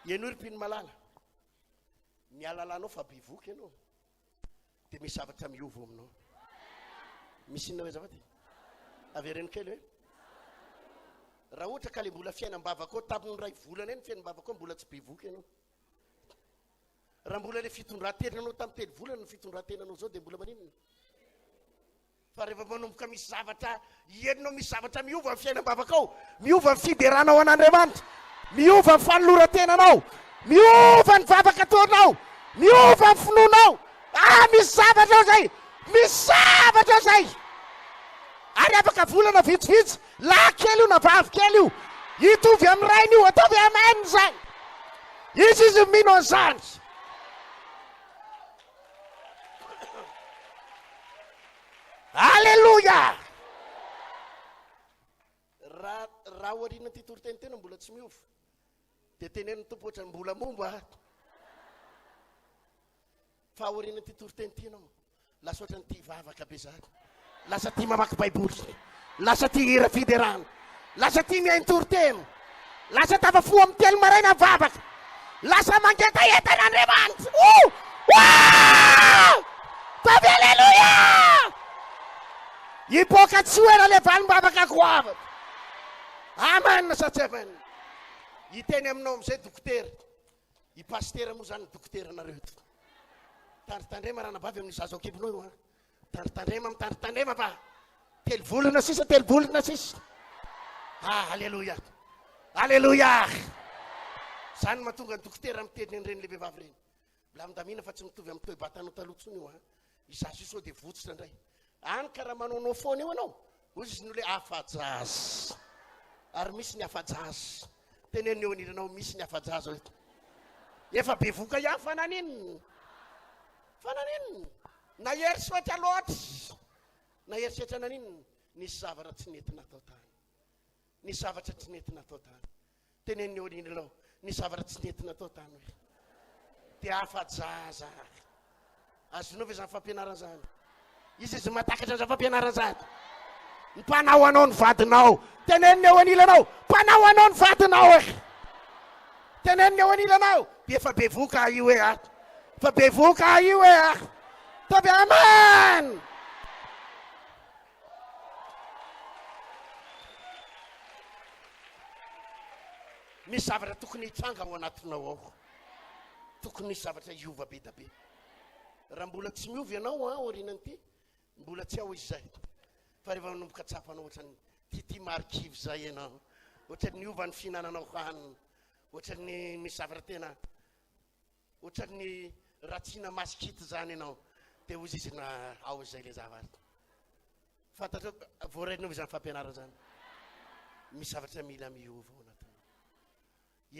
ianao ry-pino malala mialalanao fa bevoka ianao dia misy zavatra miova aminao misy inona hoe zavatra avereno kely hoe raha ohatra ka le mbola fiainam-bavaka ao tamin'ny 2 volana eny fiainam-bavaka ao mbola tsy bevoka ianao raha mbola le fitondran-tenanao tamin'ny 3 volana ny fitondran-tenanao zao dia mbola maninona fa rehefa manomboka misy zavatra ienonao misy zavatra miova ny fiainam-bavaka ao miova ny fideranao an'Andriamanitra miova ny fanoloran-tenanao miova ny vavaka ataonao miova ny finoanao misy zavatra ao zay misy zavatra ao zay ary afaka volana vitsivitsy lahy kely io na vavy kely io hitovy amin'ny rainy io ataovy amen zay izy mino an'izany Aleluia. Raha oriana ty toriteny mbola tsy miova dia teneniny tompo ohatrany mbola momba fa oriana ty toriteny tinao lasa ohatrany ty vavaka be zany, lasa ty mamaky baiboly, lasa ty hira fiderana, lasa ty mihainy toriteny, lasa tafafo amin'ny telo maraina vavaka, lasa mangetaentan'Andriamanitra. Tavy aleluia. Iboaka tsy hoena le valim-bavaka goavana. Amen satria amen. Iteny aminao amizay dokotera, i pastera moa zany dokotera nareo eto. Tandritandrema ranabavy amin'ny zaza akibinao io. Tandritandrema fa telo volana sisa. Aleluia. Aleluia. Zany mahatonga ny dokotera miteny an'ireny le vehivavy reny. Milamindamina fa tsy mitovy amin'ny toe-batanao taloha tsony io. I zaza io sao dia votsitra indray. Any karaha manaonao foana eo anao. Ozy izy nole afajazy. Ary misy ny afajazy. Teneniny eo aniranao misy ny afajazy ao eto. Efa be voka ihany fananininy. Na eritreritra loatra. Na eritreritra nanininy. Nisy zavatra tsy nentina tao tany. Nisy zavatra tsy nentina tao tany. Teneniny eo aniranao nisy zavatra tsy nentina tao tany hoe. Dia afajaza. Azonao ve zany fampianarana zany? Izy matakatra zany fampianarana zany. Ny mpanao anao ny vadinao. Teneniny eo anilanao. Mpanao anao ny vadinao e. Teneniny eo anilanao. Dia efa be voka io e. Fa be voka io e. Tavy amen. Misy zavatra tokony hitranga ao anatinao ao. Tokony misy zavatra hiova be da be. Raha mbola tsy miova ianao orinan'ity, mbola tsy ao izay. Fa rehefa manomboka tsapanao ohatrany ty marikivy zay ianao. Ohatrany niova ny fihinananao hanina. Ohatrany misy zavatra tena. Ohatrany ratsina masikity zany ianao. Dia ozy izy na ao izay le zavatra. Fantatra voarainao izany fampianarana zany. Misy zavatra mila miova ao anatiny.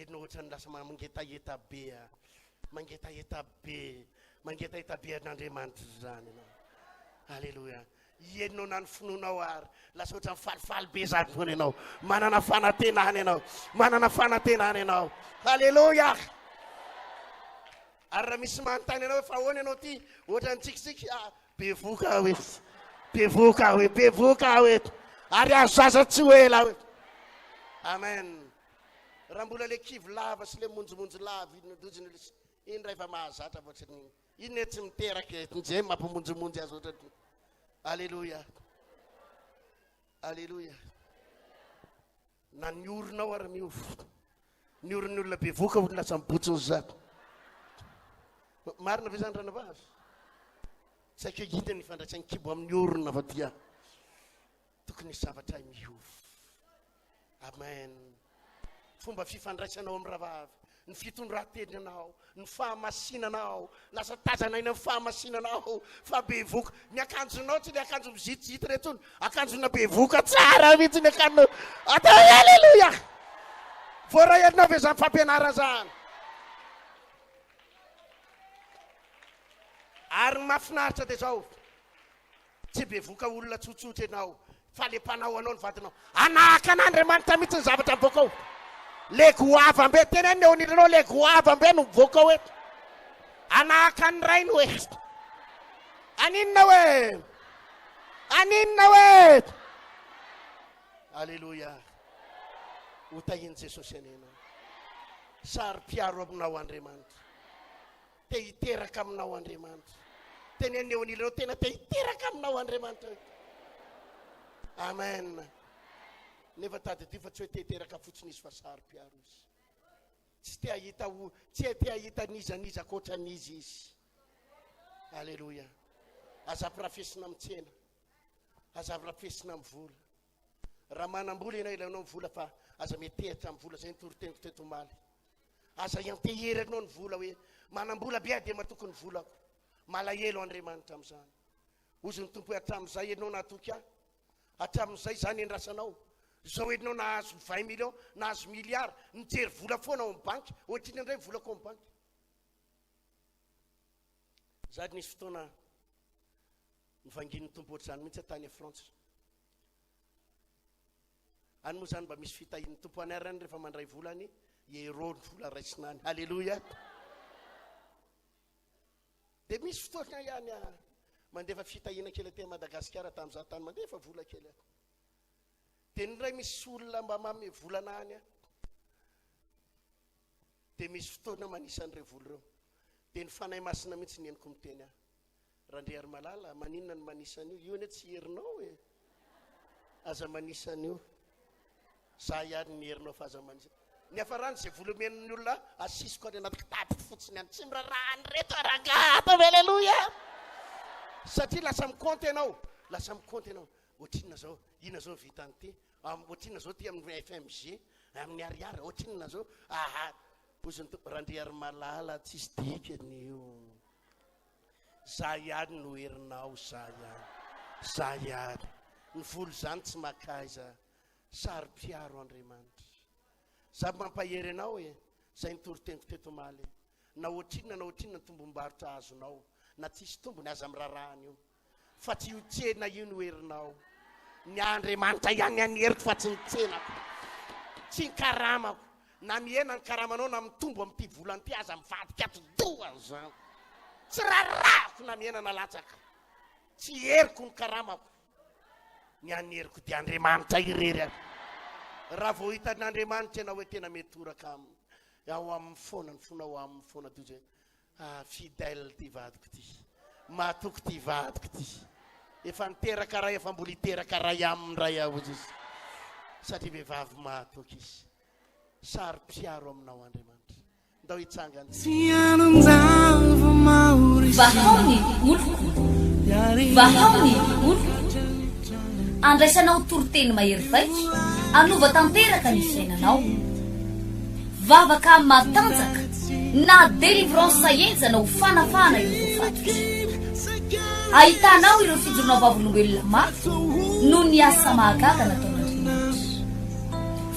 Enao ohatrany lasa mangetaeta be. Mangetaeta be an'Andriamanitra zany ianao. Aleluia. Enao na ny finoanao ary lasa ohatrany falifaly be zany foana ianao. Manana fanantenana ianao. Aleluia. Ary raha misy manontany ianao fa ahoana ianao ty ohatrany tsikitsiky be voka hoe. Ary azo zaza tsy hoe la hoe. Amen. Raha mbola le kivy lava sy le monjomonjo lava iny ray fa mahazatra voatrany iny tsy miteraka nje mampimonjomonjy azy ohatrany. Aleluia. Na ny orinao ary miova. Ny orin'ny olona be voka ho lasa mibotsiny zany. Marina ve zany ranavavy? Tsy haiko hita ny fandraisany kibo amin'ny orina fa dia tokony zavatra miova. Amen. Fomba fifandraisanao amin'ny ravavy, ny fitondran-tenanao, ny fahamasinanao, lasa tazanaina ny fahamasinanao, fa be voka. Ny akanjonao tsy le akanjo mizitizity retsony, akanjona be voka tsara mihitsy ny akanjo. Atao aleluia. Voarahinao ve zany fampianarana zany? Ary mafinaritra dia zao. Tsy be voka olona tsotsotra ianao, fa le mpanao anao ny vadinao. Anahaka an'Andriamanitra mihitsy ny zavatra mivoaka ao. Le goavambe teneniny eo aniranao le goavambe no mivoaka ao eto. Anahaka ny rainy hoe. Aninona hoe. Aleluia. Hotahiny Jesosy anenao. Sary-piaro aminao Andriamanitra. Te hiteraka aminao Andriamanitra. Teneniny eo aniranao tena te hiteraka aminao Andriamanitra. Amen. Nefa tady ty fa tsy hoe te hiteraka fotsiny izy fa sary-piaro izy. Tsy te hahita nizaniza koatra n'izy izy. Aleluia. Aza pirafesina amin'ny tsena. Aza pirafesina amin'ny vola. Raha manam-bola ianao ilainao ny vola fa aza metehitra amin'ny vola zay ny toriteniko teto omaly. Aza ianteherinao ny vola hoe manam-bola be dia matokony volako. Malahelo Andriamanitra amin'izany. Ozy ny tompo hoe hatramin'izay ianao natoky ahy. Hatramin'izay zany endrasanao. Zao enao nahazo 20 millions, nahazo milliard, nijery vola foana ao amin'ny banky, ohatriny indray volako ao amin'ny banky. Zany nisy fotoana Mivanginy tompo ohatr'izany mihitsy tany Frantsa. Any moa zany mba misy fitahin'ny tompo anarany rehefa mandray volany ero ny vola raitsinany. Halleloia. Dia misy fotoana ihany mandefa fitahina kely aty Madagasikara tamin'izaho tany mandefa vola kely aho. Dia nyray misy olona mba mamy volana any aho. Dia misy fotoana manisan'ireo vola ireo. Dia ny fanahy masina mihitsy ny eniko miteny aho. Randre Malala, maninona ny manisan'io? Io anie tsy herinao e. Aza manisan'io. Za ihany ny herinao fa aza manisana. Ny hafarany izay vola omen'ny olona asisiko any anaty kitapo fotsiny any. Tsy mirarahany reto arangata. Haleluia. Satria lasa mikonty ianao. Lasa mikonty ianao. Ohatrinona zao? Ina zao vita an'ity? Ohatrinona zao ty amin'ny FMG? Amin'ny ariary? Ohatrinona zao? Ozy Randre Malala tsisy dikany io. Za ihany no herinao, za ihany. Za ihany. Ny voly zany tsy makaiza. Sary piaro Andriamanitra. Za mampahery anao e. Zay nitoro-teniko teto Omaly. Na ohatrinona ny tombom-barotra azonao. Na tsisy tombony aza mirarahany io. Fa tsy io tsena io no herinao. Ny Andriamanitra ihany any heriko fa tsy ny tsenako. Tsy ny karamako. Na mihena ny karamanao na mitombo amin'ity volany ty aza mivadika ato doha zany. Tsy rarahako na mihena na latsaka. Tsy heriko ny karamako. Ny any heriko dia Andriamanitra irery. Raha vao hitan'Andriamanitra ianao hoe tena mety toraka aminy. Ao amin'ny foana ny fonao amin'ny foana toy hoe fidèle ty vadiko ty. Mahatoky ty vadiko ty. Efa niteraka ray efa mbola hiteraka ray aminy ray aho izy. Satria vehivavy mahatoky izy. Sary piaro aminao Andriamanitra. Ndao hitsangana. Vahaony oloko. Vahaony oloko. Andraisanao toroteny mahery vaika. Anova tanteraka ny fiainanao. Vavaka matanjaka. Na délivrance enjana ho fanafana ireo fatotra. Ahitanao ireo fijorona vavolombelona mafy no ny asa mahagaga nataon'Andriamanitra.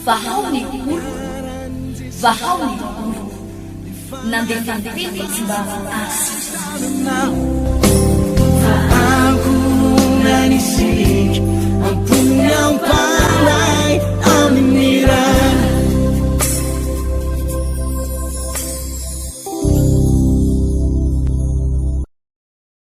Vahaony oloko. Vahaony oloko. Nandefa teny mba asitra.